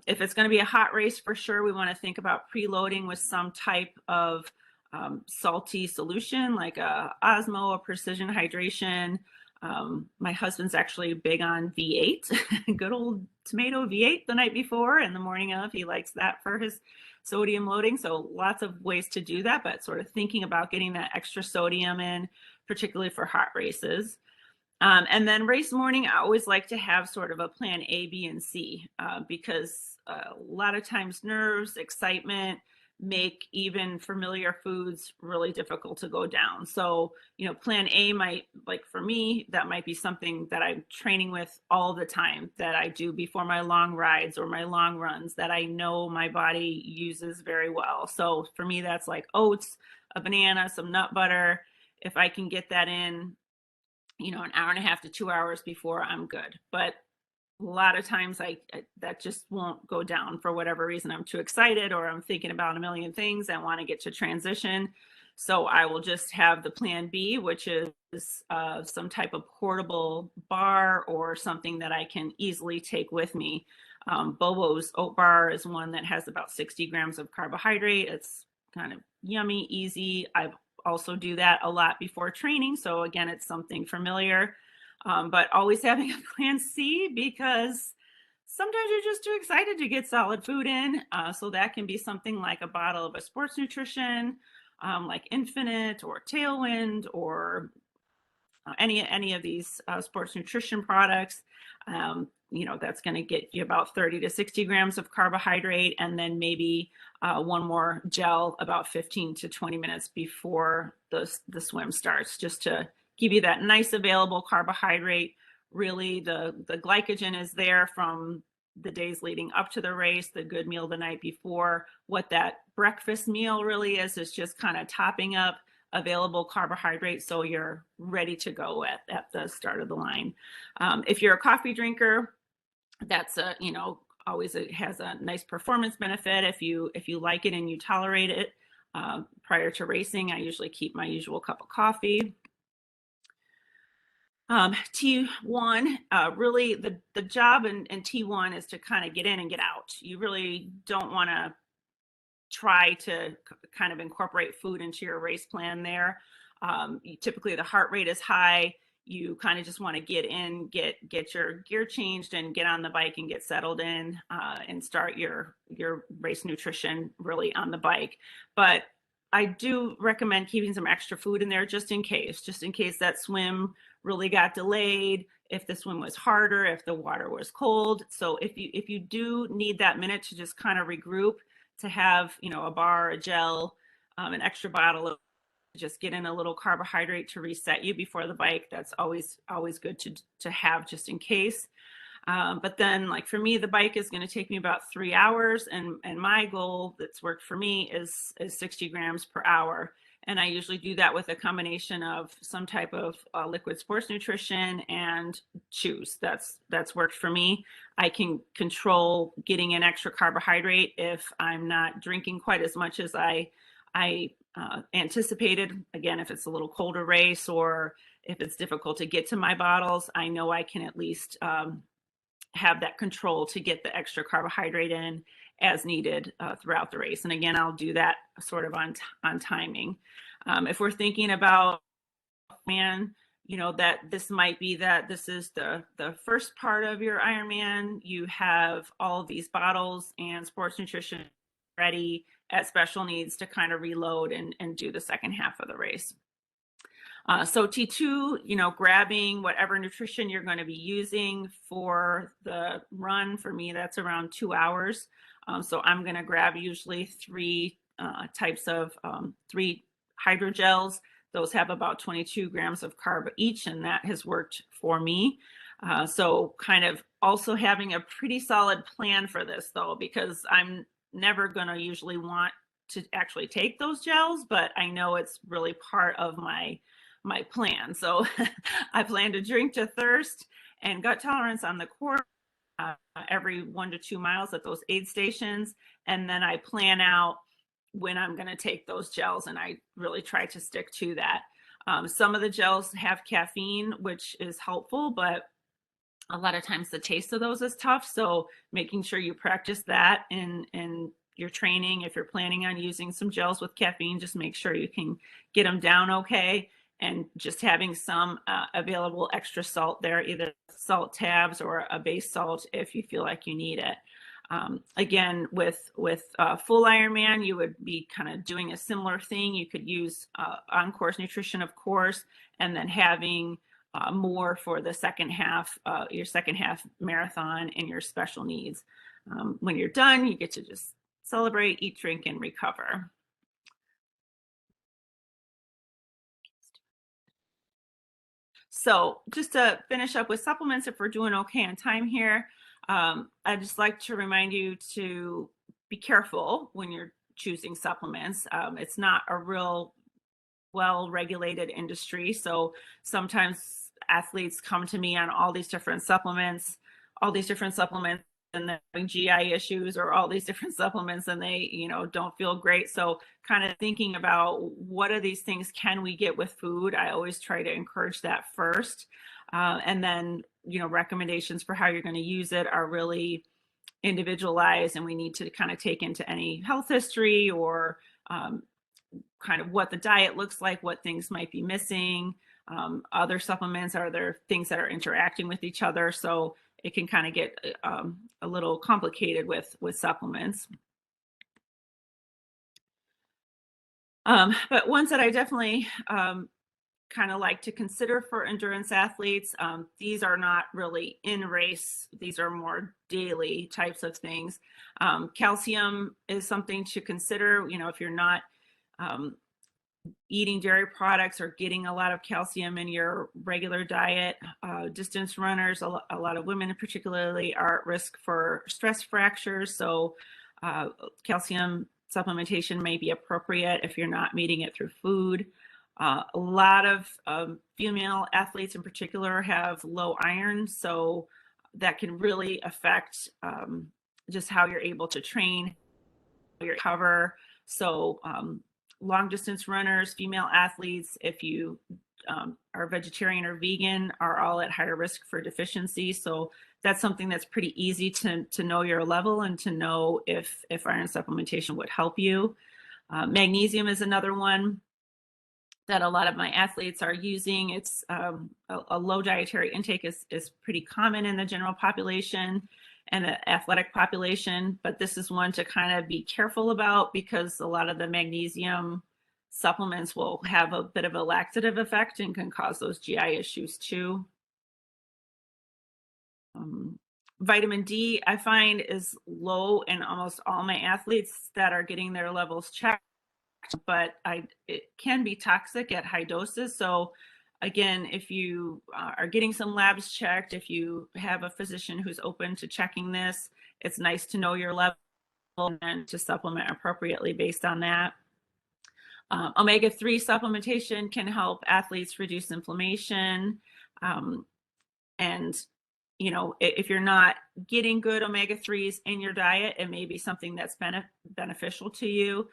If it's going to be a hot race, for sure, we want to think about preloading with some type of salty solution like a Osmo, a precision hydration. My husband's actually big on V8, good old tomato V8 the night before and the morning of. He likes that for his sodium loading. So lots of ways to do that, but sort of thinking about getting that extra sodium in, particularly for hot races. And then race morning, I always like to have sort of a plan A, B, and C because a lot of times nerves, excitement make even familiar foods really difficult to go down. So, plan A might, like for me, that might be something that I'm training with all the time, that I do before my long rides or my long runs that I know my body uses very well. So for me, that's like oats, a banana, some nut butter. If I can get that in, an hour and a half to 2 hours before, I'm good. But a lot of times that just won't go down for whatever reason. I'm too excited or I'm thinking about a million things. I want to get to transition. So I will just have the plan B, which is some type of portable bar or something that I can easily take with me. Bobo's oat bar is one that has about 60 grams of carbohydrate. It's kind of yummy, easy. I also do that a lot before training. So again, it's something familiar, but always having a plan C, because sometimes you're just too excited to get solid food in. So that can be something like a bottle of a sports nutrition, like Infinite or Tailwind, or any of these sports nutrition products. That's going to get you about 30 to 60 grams of carbohydrate, and then maybe one more gel about 15 to 20 minutes before the swim starts, just to give you that nice available carbohydrate. Really, the glycogen is there from the days leading up to the race, the good meal the night before. What that breakfast meal really is just kind of topping up available carbohydrates so you're ready to go at the start of the line. If you're a coffee drinker, that's always has a nice performance benefit. If you like it and you tolerate it, prior to racing, I usually keep my usual cup of coffee. T1, really the job in T1 is to kind of get in and get out. You really don't want to try to kind of incorporate food into your race plan there. Typically the heart rate is high. You kind of just want to get in, get your gear changed, and get on the bike and get settled in, and start your race nutrition really on the bike. But I do recommend keeping some extra food in there just in case that swim really got delayed, if the swim was harder, if the water was cold. So if you do need that minute to just kind of regroup, to have a bar, a gel, an extra bottle of, just get in a little carbohydrate to reset you before the bike. That's always good to have just in case. But then, like for me, the bike is going to take me about 3 hours, and my goal that's worked for me is 60 grams per hour. And I usually do that with a combination of some type of liquid sports nutrition and chews. That's worked for me. I can control getting in extra carbohydrate if I'm not drinking quite as much as I anticipated. Again, if it's a little colder race, or if it's difficult to get to my bottles, I know I can at least have that control to get the extra carbohydrate in as needed throughout the race. And again, I'll do that sort of on timing. If we're thinking about, that this might be that this is the first part of your Ironman, you have all of these bottles and sports nutrition ready at special needs to kind of reload and do the second half of the race. So T2, grabbing whatever nutrition you're going to be using for the run. For me, that's around 2 hours. So I'm going to grab usually three types of 3 hydrogels. Those have about 22 grams of carb each, and that has worked for me. So kind of also having a pretty solid plan for this, though, because I'm never going to usually want to actually take those gels, but I know it's really part of my plan. So I plan to drink to thirst and gut tolerance on the course every 1 to 2 miles at those aid stations. And then I plan out when I'm going to take those gels, and I really try to stick to that. Some of the gels have caffeine, which is helpful, but a lot of times the taste of those is tough. So making sure you practice that in your training. If you're planning on using some gels with caffeine, just make sure you can get them down okay. And just having some available extra salt there, either salt tabs or a base salt if you feel like you need it. Again, with full Ironman, you would be kind of doing a similar thing. You could use on-course nutrition, of course, and then having more for the second half, your second half marathon and your special needs. When you're done, you get to just celebrate, eat, drink, and recover. So just to finish up with supplements, if we're doing okay on time here, I'd just like to remind you to be careful when you're choosing supplements. It's not a real well-regulated industry. So sometimes athletes come to me on all these different supplements, and they're having GI issues, or all these different supplements, and they, don't feel great. So kind of thinking about what are these things can we get with food? I always try to encourage that first. And then, recommendations for how you're going to use it are really individualized, and we need to kind of take into any health history or kind of what the diet looks like, what things might be missing. Other supplements, are there things that are interacting with each other? So it can kind of get a little complicated with supplements. But ones that I definitely kind of like to consider for endurance athletes, these are not really in race, these are more daily types of things. Calcium is something to consider, you know, if you're not eating dairy products or getting a lot of calcium in your regular diet. Distance runners, a lot of women particularly, are at risk for stress fractures. So calcium supplementation may be appropriate if you're not meeting it through food. A lot of female athletes in particular have low iron, so that can really affect just how you're able to train, how you recover. So long distance runners, female athletes, if you are vegetarian or vegan, are all at higher risk for deficiency. So that's something that's pretty easy to know your level and to know if iron supplementation would help you. Magnesium is another one that a lot of my athletes are using. It's a low dietary intake is pretty common in the general population and the athletic population, but this is one to kind of be careful about because a lot of the magnesium supplements will have a bit of a laxative effect and can cause those GI issues too. Vitamin D, I find, is low in almost all my athletes that are getting their levels checked, but it can be toxic at high doses. So again, if you are getting some labs checked, if you have a physician who's open to checking this, it's nice to know your level and to supplement appropriately based on that. Omega-3 supplementation can help athletes reduce inflammation. And you know, if you're not getting good omega-3s in your diet, it may be something that's beneficial to you.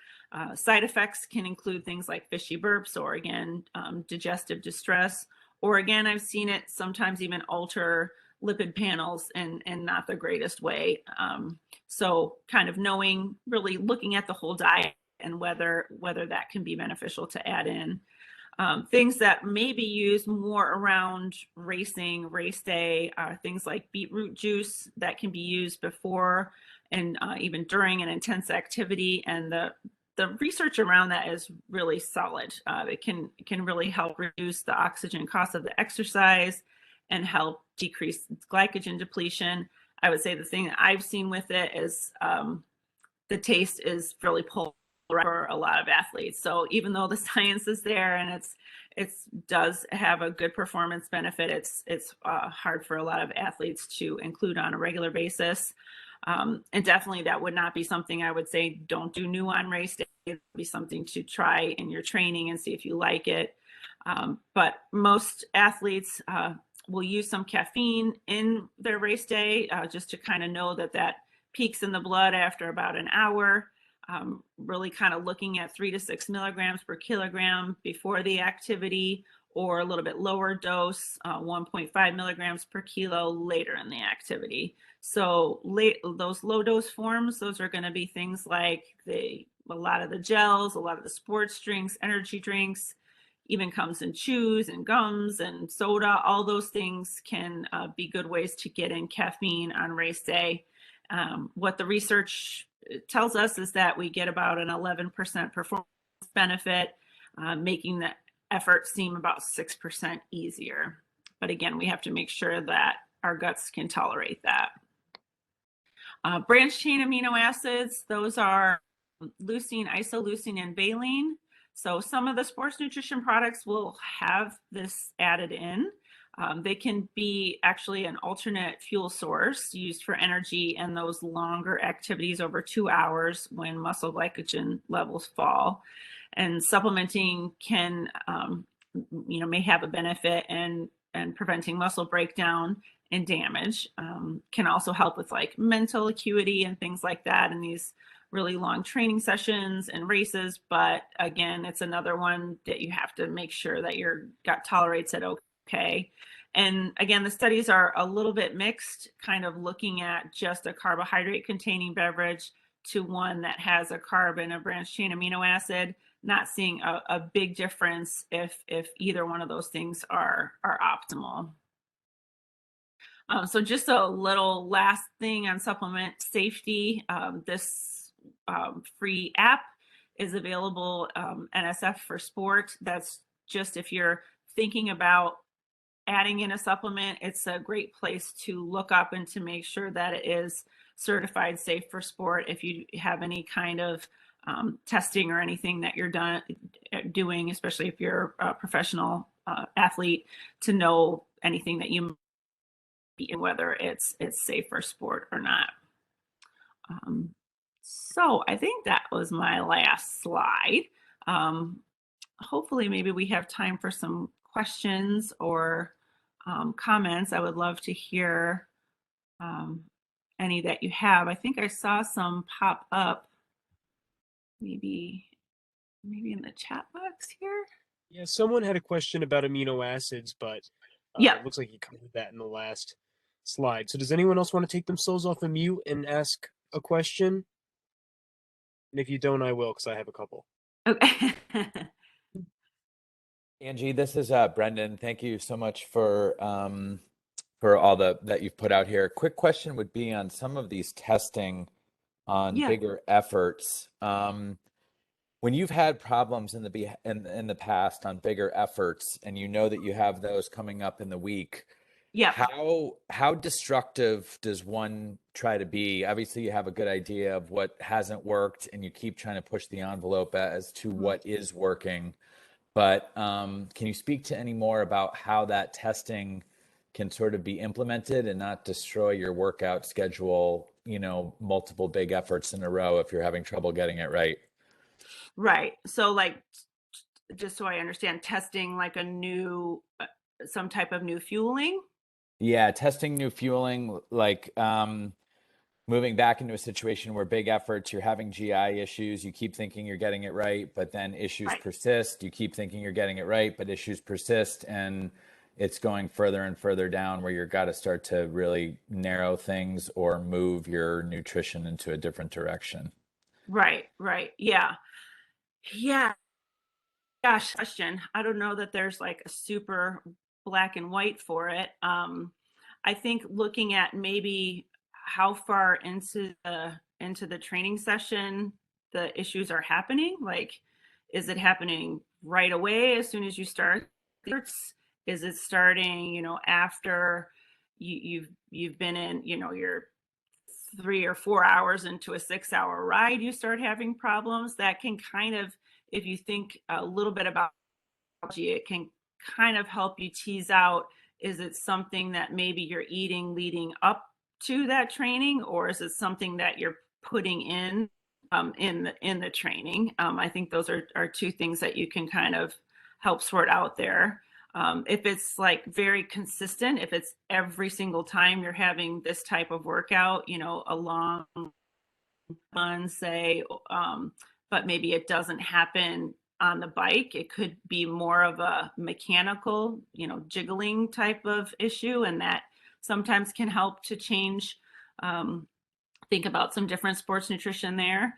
Side effects can include things like fishy burps or, again, digestive distress. Or, again, I've seen it sometimes even alter lipid panels in not the greatest way. So kind of knowing, really looking at the whole diet and whether that can be beneficial to add in. Things that may be used more around racing, race day, are things like beetroot juice that can be used before and even during an intense activity. And the research around that is really solid. It can really help reduce the oxygen cost of the exercise and help decrease glycogen depletion. I would say the thing that I've seen with it is the taste is really pulled for a lot of athletes. So even though the science is there and it does have a good performance benefit, it's hard for a lot of athletes to include on a regular basis. And definitely that would not be something I would say don't do new on race day. It would be something to try in your training and see if you like it. But most athletes will use some caffeine in their race day just to kind of know that peaks in the blood after about an hour. Really kind of looking at 3 to 6 milligrams per kilogram before the activity, or a little bit lower dose, 1.5 milligrams per kilo later in the activity. So those low dose forms, those are going to be things like a lot of the gels, a lot of the sports drinks, energy drinks, even comes in chews and gums and soda. All those things can be good ways to get in caffeine on race day. What the research tells us is that we get about an 11% performance benefit, making the effort seem about 6% easier. But again, we have to make sure that our guts can tolerate that. Branched chain amino acids, those are leucine, isoleucine, and valine. So some of the sports nutrition products will have this added in. They can be actually an alternate fuel source used for energy and those longer activities over 2 hours when muscle glycogen levels fall. And supplementing can, may have a benefit in preventing muscle breakdown and damage. Can also help with like mental acuity and things like that in these really long training sessions and races. But again, it's another one that you have to make sure that your gut tolerates it okay. And again, the studies are a little bit mixed, kind of looking at just a carbohydrate containing beverage to one that has a carb and a branched chain amino acid, not seeing a big difference if either one of those things are optimal. So just a little last thing on supplement safety. This free app is available, NSF for Sport. That's just if you're thinking about adding in a supplement, it's a great place to look up and to make sure that it is certified safe for sport. If you have any kind of testing or anything that you're doing, especially if you're a professional athlete, to know anything that you be in, whether it's safe for sport or not. So I think that was my last slide. Hopefully maybe we have time for some questions or comments. I would love to hear any that you have. I think I saw some pop up maybe in the chat box here. Yeah, someone had a question about amino acids, but Yeah. it looks like you covered that in the last slide. So does anyone else want to take themselves off of mute and ask a question? And if you don't, I will, because I have a couple. Okay. Angie, this is Brendan. Thank you so much for all that you've put out here. Quick question would be on some of these testing on bigger efforts. When you've had problems in the past on bigger efforts, and you know that you have those coming up in the week, how destructive does one try to be? Obviously, you have a good idea of what hasn't worked, and you keep trying to push the envelope as to what is working. But can you speak to any more about how that testing can sort of be implemented and not destroy your workout schedule, multiple big efforts in a row if you're having trouble getting it right? Right. So like, just so I understand, testing like a new, some type of new fueling? Yeah, testing new fueling, like moving back into a situation where big efforts, you're having GI issues, you keep thinking you're getting it right, but then issues persist. You keep thinking you're getting it right, but issues persist, and it's going further and further down where you've got to start to really narrow things or move your nutrition into a different direction. Right. Yeah. Gosh, question. I don't know that there's like a super black and white for it. I think looking at maybe how far into the training session the issues are happening. Like, is it happening right away as soon as you start? Is it starting, after you've been in, your 3 or 4 hours into a 6-hour ride, you start having problems? That can kind of, if you think a little bit about it, can kind of help you tease out, is it something that maybe you're eating leading up to that training, or is it something that you're putting in the training? I think those are two things that you can kind of help sort out there. If it's like very consistent, if it's every single time you're having this type of workout, a long run, say, but maybe it doesn't happen on the bike, it could be more of a mechanical, jiggling type of issue, and that sometimes can help to change, think about some different sports nutrition there.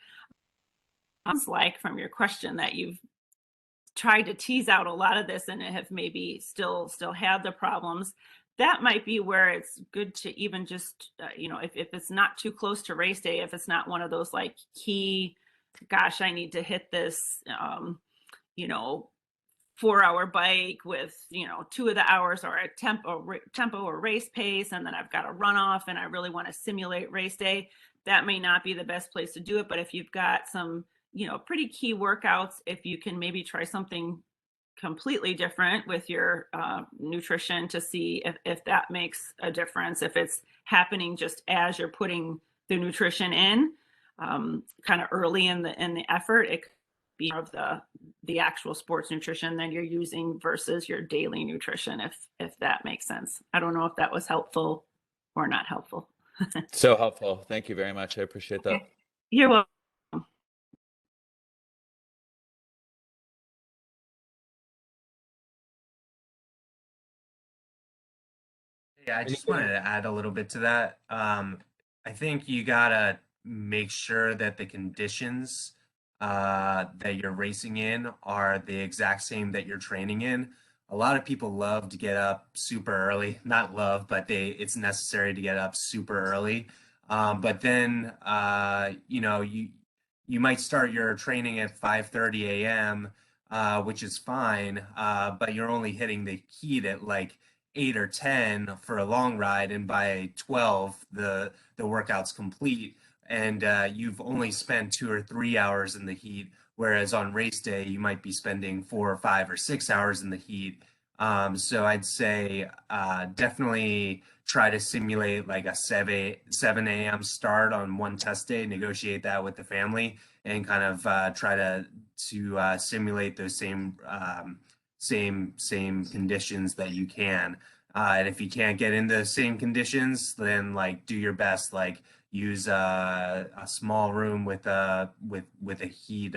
Sounds like from your question that you've tried to tease out a lot of this and have maybe still have the problems. That might be where it's good to even just, if it's not too close to race day, if it's not one of those like key, gosh, I need to hit this, 4-hour bike with, 2 of the hours are at tempo or race pace, and then I've got a runoff and I really want to simulate race day. That may not be the best place to do it. But if you've got some, pretty key workouts, if you can maybe try something completely different with your nutrition to see if that makes a difference. If it's happening just as you're putting the nutrition in, kind of early in the effort, it could be more of the actual sports nutrition that you're using versus your daily nutrition, if that makes sense. I don't know if that was helpful or not helpful. So helpful. Thank you very much. I appreciate that. You're welcome. Yeah, I just wanted to add a little bit to that. I think you gotta make sure that the conditions that you're racing in are the exact same that you're training in. A lot of people love to get up super early. Not love, but it's necessary to get up super early. But then you might start your training at 5:30 a.m., which is fine, but you're only hitting the heat at like 8 or 10 for a long ride, and by 12 the workout's complete, and you've only spent 2 or 3 hours in the heat, whereas on race day you might be spending 4 or 5 or 6 hours in the heat. So I'd say definitely try to simulate like a 7 a.m. start on one test day, negotiate that with the family, and kind of try to simulate those same conditions that you can. And if you can't get in the same conditions, then like do your best, like use a small room with a heat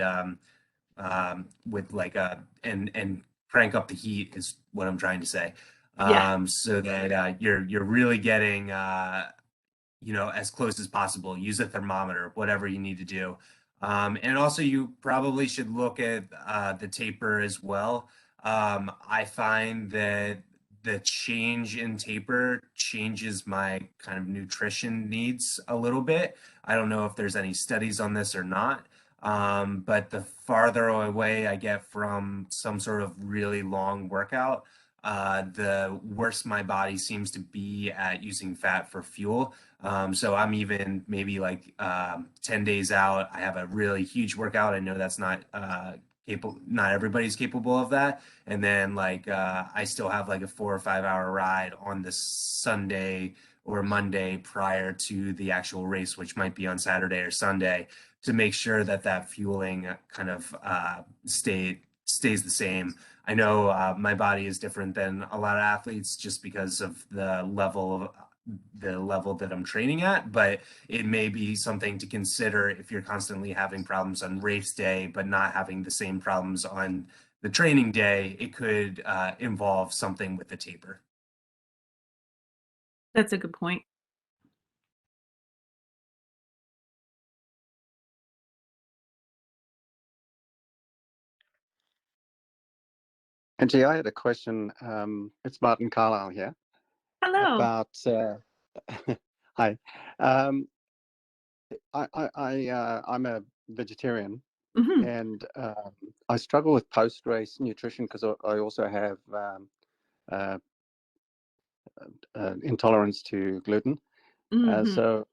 with like a and crank up the heat is what I'm trying to say. Yeah. So that you're really getting as close as possible. Use a thermometer, whatever you need to do. And also, you probably should look at the taper as well. I find that the change in taper changes my kind of nutrition needs a little bit. I don't know if there's any studies on this or not, but the farther away I get from some sort of really long workout, the worse my body seems to be at using fat for fuel. So I'm even maybe like 10 days out, I have a really huge workout. I know that's not capable, not everybody's capable of that. And then like I still have like a 4 or 5 hour ride on the Sunday or Monday prior to the actual race, which might be on Saturday or Sunday, to make sure that that fueling kind of stays the same. I know my body is different than a lot of athletes just because of the level that I'm training at, but it may be something to consider if you're constantly having problems on race day, but not having the same problems on the training day. It could involve something with the taper. That's a good point. Angie, I had a question. It's Martin Carlisle here Hello. about. Hi, I'm a vegetarian, Hmm. and I struggle with post-race nutrition because I also have uh, intolerance to gluten. Hmm. So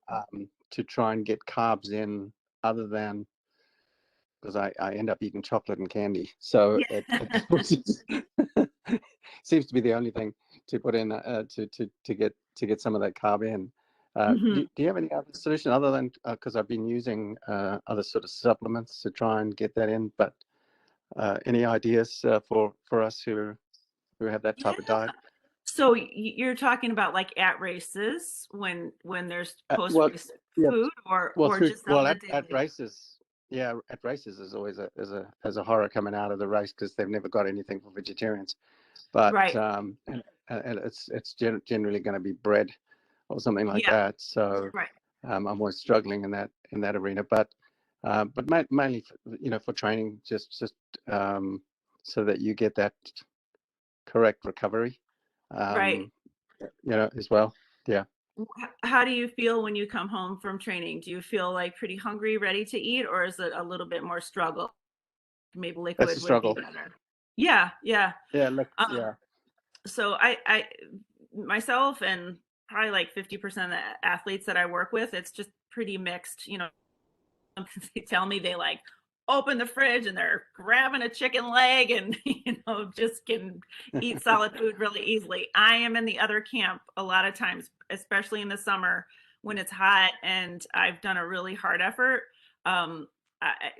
to try and get carbs in, other than because I end up eating chocolate and candy. So Yeah. it seems to be the only thing to put in to get some of that carb in. Hmm. Do you have any other solution other than because I've been using other sort of supplements to try and get that in? But any ideas for us who have that type of diet? So you're talking about like at races when there's post Well, race yeah. food Well, or just on the at daily? races, yeah, at races is always a horror coming out of the race because they've never got anything for vegetarians. But Right. and it's generally going to be bread or something like Yeah. that. So Right. I'm always struggling in that arena. But mainly for training, just so that you get that correct recovery, Right. as well. Yeah. How do you feel when you come home from training? Do you feel like pretty hungry, ready to eat, or is it a little bit more struggle? Maybe That's a liquid would be struggle. better. Yeah, yeah. Yeah. Look. Um, Yeah. so myself and probably like 50% of the athletes that I work with, it's just pretty mixed. They tell me they like open the fridge and they're grabbing a chicken leg and just can eat solid food really easily. I am in the other camp a lot of times, especially in the summer when it's hot and I've done a really hard effort. um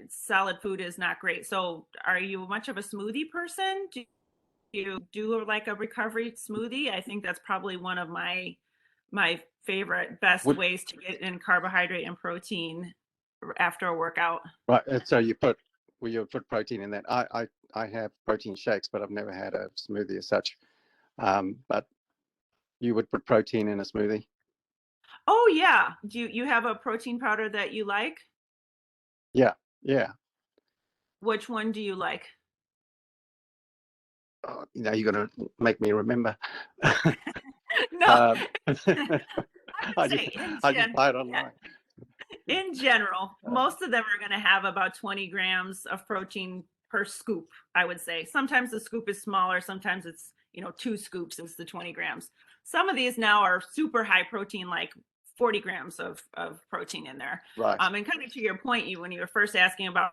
Solid food is not great. So are you much of a smoothie person? Do you do like a recovery smoothie? I think that's probably one of my favorite best Would ways to get in carbohydrate and protein after a workout. Right. So you put protein in that. I have protein shakes, but I've never had a smoothie as such. But you would put protein in a smoothie. Oh yeah. Do you have a protein powder that you like? Yeah, yeah. Which one do you like? Oh, now you're gonna make me remember. No, um, I would say in I just buy it yeah, online. in general, most of them are going to have about 20 grams of protein per scoop, I would say. Sometimes the scoop is smaller, sometimes it's, 2 scoops is the 20 grams. Some of these now are super high protein, like 40 grams of protein in there. Right. And kind of to your point, when you were first asking about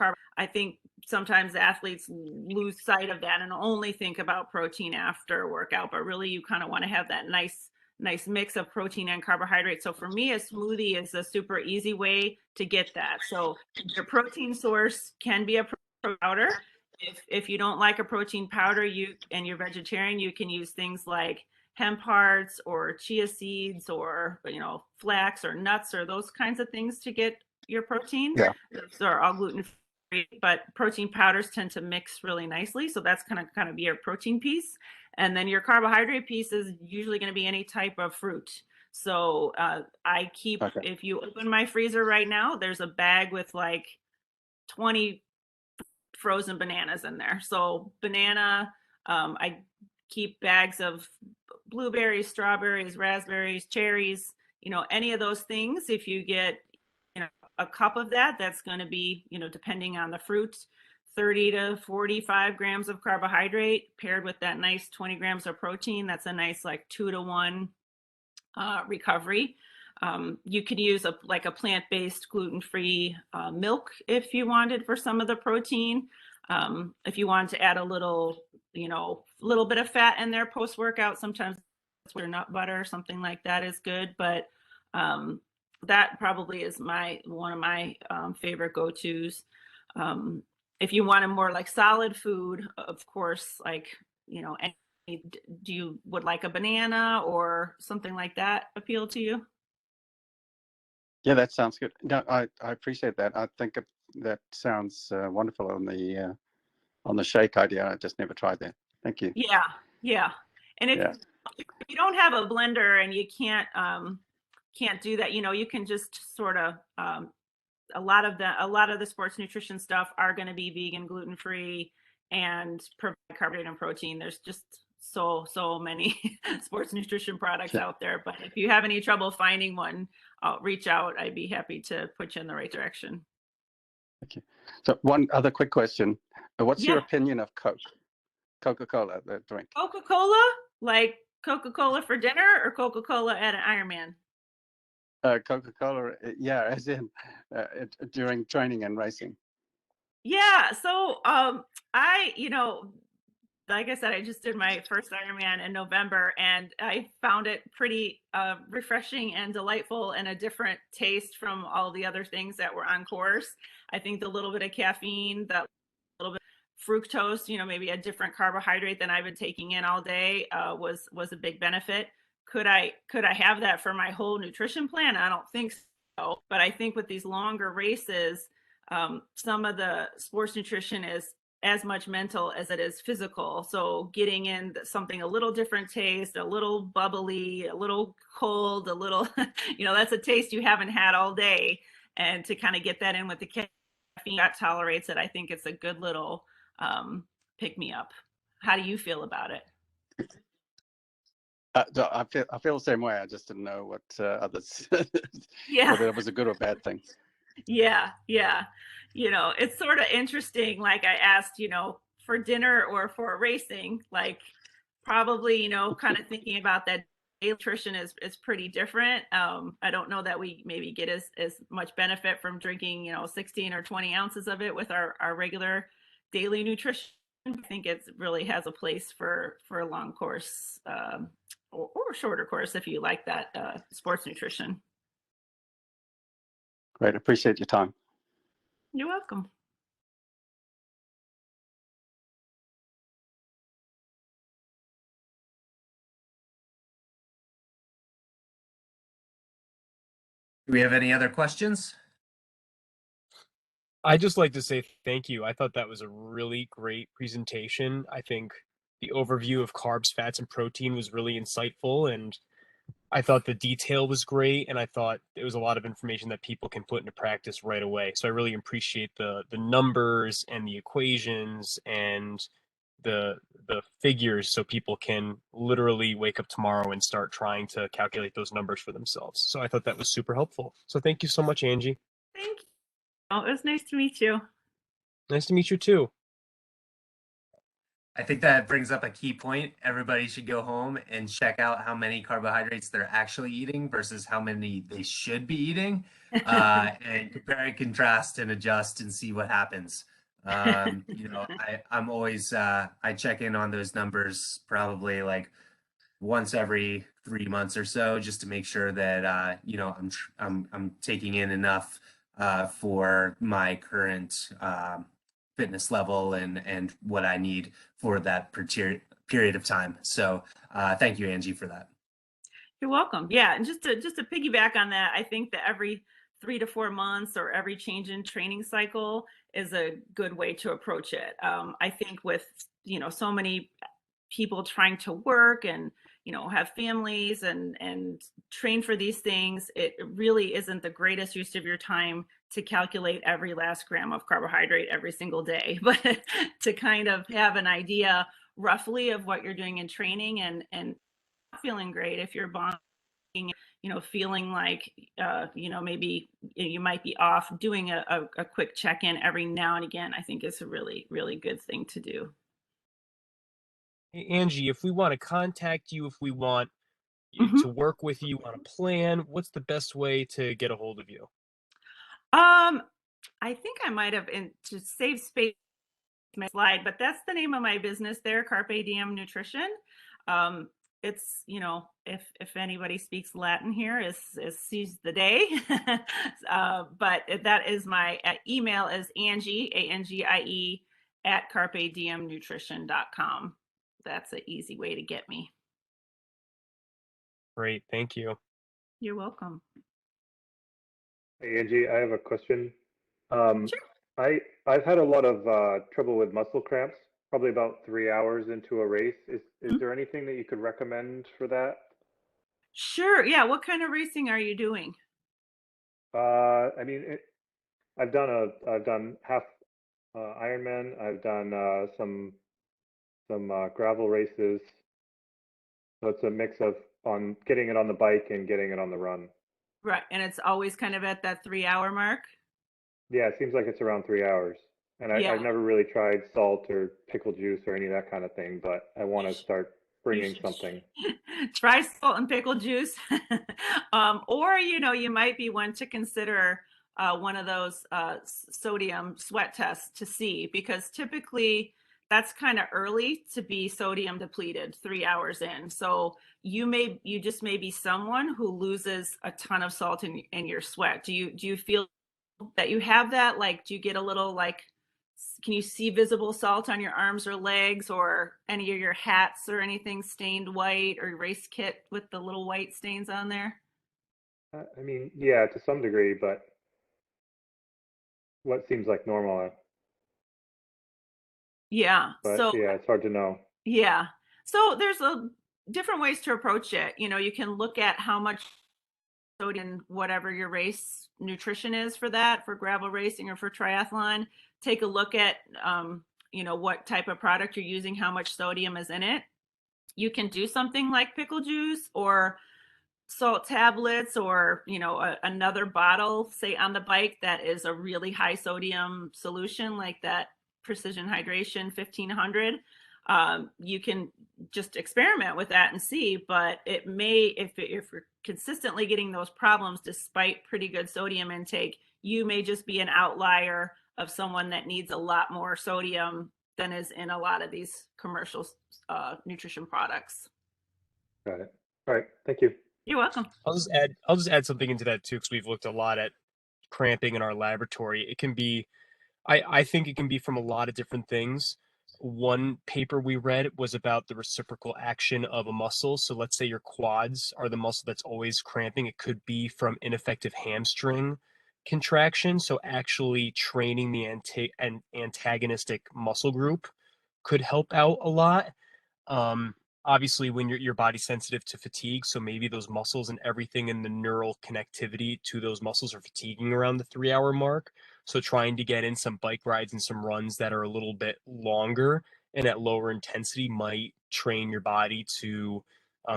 carb, I think sometimes athletes lose sight of that and only think about protein after workout, but really you kind of want to have that nice mix of protein and carbohydrate. So for me, a smoothie is a super easy way to get that. So your protein source can be a powder. If you don't like a protein powder, and you're vegetarian, you can use things like hemp hearts or chia seeds or flax or nuts or those kinds of things to get your protein. Yeah. Those are all gluten free, but protein powders tend to mix really nicely. So that's kind of be your protein piece. And then your carbohydrate piece is usually going to be any type of fruit. So I keep, Okay. if you open my freezer right now, there's a bag with like 20 frozen bananas in there. So banana, I keep bags of blueberries, strawberries, raspberries, cherries, any of those things. If you get, a cup of that, that's going to be, depending on the fruit, 30 to 45 grams of carbohydrate paired with that nice 20 grams of protein. That's a nice like 2-to-1 recovery. You could use a plant-based gluten-free milk if you wanted for some of the protein. If you wanted to add a little bit of fat in there post-workout, sometimes with nut butter, something like that is good. But that probably is one of my favorite go-tos. If you want a more like solid food, of course, like do you would like a banana or something like that appeal to you? Yeah, that sounds good. No, I appreciate that. I think that sounds wonderful on the shake idea. I just never tried that. Thank you. Yeah. And if you don't have a blender and you can't do that, you can just sort of a lot of the sports nutrition stuff are going to be vegan, gluten free, and provide carbohydrate and protein. There's just so many sports nutrition products out there. But if you have any trouble finding one, reach out. I'd be happy to put you in the right direction. Okay. So one other quick question: what's your opinion of Coca-Cola, the drink? Coca-Cola, like Coca-Cola for dinner, or Coca-Cola at an Ironman? Coca-Cola, yeah, as in during training and racing. Yeah. So like I said, I just did my first Ironman in November, and I found it pretty refreshing and delightful, and a different taste from all the other things that were on course. I think the little bit of caffeine, that little bit of fructose, maybe a different carbohydrate than I've been taking in all day, was a big benefit. Could I have that for my whole nutrition plan? I don't think so, but I think with these longer races, some of the sports nutrition is as much mental as it is physical. So getting in something a little different taste, a little bubbly, a little cold, a little, that's a taste you haven't had all day. And to kind of get that in with the caffeine that tolerates it, I think it's a good little pick me up. How do you feel about it? I feel the same way. I just didn't know what others, whether it was a good or bad thing. Yeah. It's sort of interesting. Like I asked, for dinner or for racing, like probably, kind of thinking about that nutrition is pretty different. I don't know that we maybe get as much benefit from drinking, 16 or 20 ounces of it with our regular daily nutrition. I think it really has a place for a long course or shorter course if you like that sports nutrition. Great. Appreciate your time. You're welcome. Do we have any other questions? I just like to say thank you. I thought that was a really great presentation. I think the overview of carbs, fats, and protein was really insightful, and I thought the detail was great, and I thought it was a lot of information that people can put into practice right away. So I really appreciate the numbers and the equations and the figures, so people can literally wake up tomorrow and start trying to calculate those numbers for themselves. So I thought that was super helpful. So thank you so much, Angie. Thank you. Oh, it was nice to meet you. Nice to meet you too. I think that brings up a key point. Everybody should go home and check out how many carbohydrates they're actually eating versus how many they should be eating, and compare and contrast and adjust and see what happens. I'm always I check in on those numbers probably like once every 3 months or so, just to make sure that I'm taking in enough for my current fitness level and what I need for that period of time. So thank you, Angie, for that. You're welcome. Yeah, and just to piggyback on that, I think that every 3 to 4 months or every change in training cycle is a good way to approach it. I think with so many people trying to work and have families and train for these things, it really isn't the greatest use of your time to calculate every last gram of carbohydrate every single day, but to kind of have an idea roughly of what you're doing in training and feeling great if you're bonding, feeling like maybe you might be off, doing a quick check-in every now and again, I think is a really, really good thing to do. Hey, Angie, if we want to contact you, if we want to work with you on a plan, what's the best way to get a hold of you? I think I might have, to save space, my slide, but that's the name of my business there, Carpe Diem Nutrition. It's, if anybody speaks Latin here, is seize the day. But that is my email is Angie, Angie, at carpediemnutrition.com. That's an easy way to get me. Great, thank you. You're welcome. Hey Angie, I have a question. Sure. I've had a lot of trouble with muscle cramps, probably about 3 hours into a race. Is there anything that you could recommend for that? Sure. Yeah. What kind of racing are you doing? I mean, I've done half Ironman. I've done some gravel races. So it's a mix of on getting it on the bike and getting it on the run. Right. And it's always kind of at that 3 hour mark. Yeah, it seems like it's around 3 hours. And Yeah. I've never really tried salt or pickle juice or any of that kind of thing, but I want to start bringing something. Try salt and pickle juice. Or, you might be one to consider one of those sodium sweat tests to see, because typically that's kind of early to be sodium depleted 3 hours in. So you just may be someone who loses a ton of salt in your sweat. Do you feel that you have that? Like, do you get a little, can you see visible salt on your arms or legs, or any of your hats or anything stained white, or your race kit with the little white stains on there? I mean, yeah, to some degree, but what seems like normal. Yeah. But So yeah, it's hard to know. yeah. So there's different ways to approach it. You can look at how much sodium, whatever your race nutrition is for that, for gravel racing or for triathlon. Take a look at what type of product you're using, how much sodium is in it. You can do something like pickle juice or salt tablets, or another bottle, say on the bike, that is a really high sodium solution, like that Precision Hydration 1500. You can just experiment with that and see, but it may, if you're consistently getting those problems despite pretty good sodium intake, you may just be an outlier of someone that needs a lot more sodium than is in a lot of these commercial nutrition products. Got it. All right. Thank you. You're welcome. I'll just add something into that too, because we've looked a lot at cramping in our laboratory. It can be, I think it can be from a lot of different things. One paper we read was about the reciprocal action of a muscle. So let's say your quads are the muscle that's always cramping. It could be from ineffective hamstring contraction. So actually training the antagonistic muscle group could help out a lot. obviously when your body's sensitive to fatigue, so maybe those muscles and everything in the neural connectivity to those muscles are fatiguing around the 3 hour mark. So trying to get in some bike rides and some runs that are a little bit longer and at lower intensity might train your body to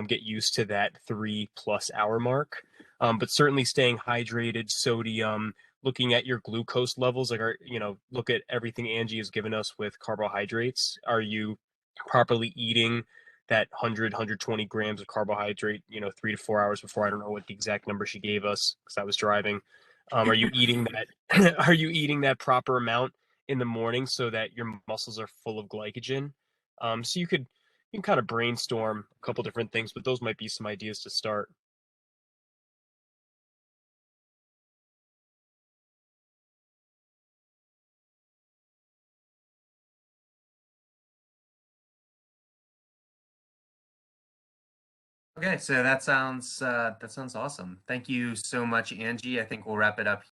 get used to that 3+ hour mark. But certainly staying hydrated, sodium, looking at your glucose levels, like look at everything Angie has given us with carbohydrates. Are you properly eating that 120 grams of carbohydrate, 3 to 4 hours before? I don't know what the exact number she gave us because I was driving. Are you eating that? Are you eating that proper amount in the morning so that your muscles are full of glycogen? So you can kind of brainstorm a couple different things, but those might be some ideas to start. Okay, so that sounds awesome. Thank you so much, Angie. I think we'll wrap it up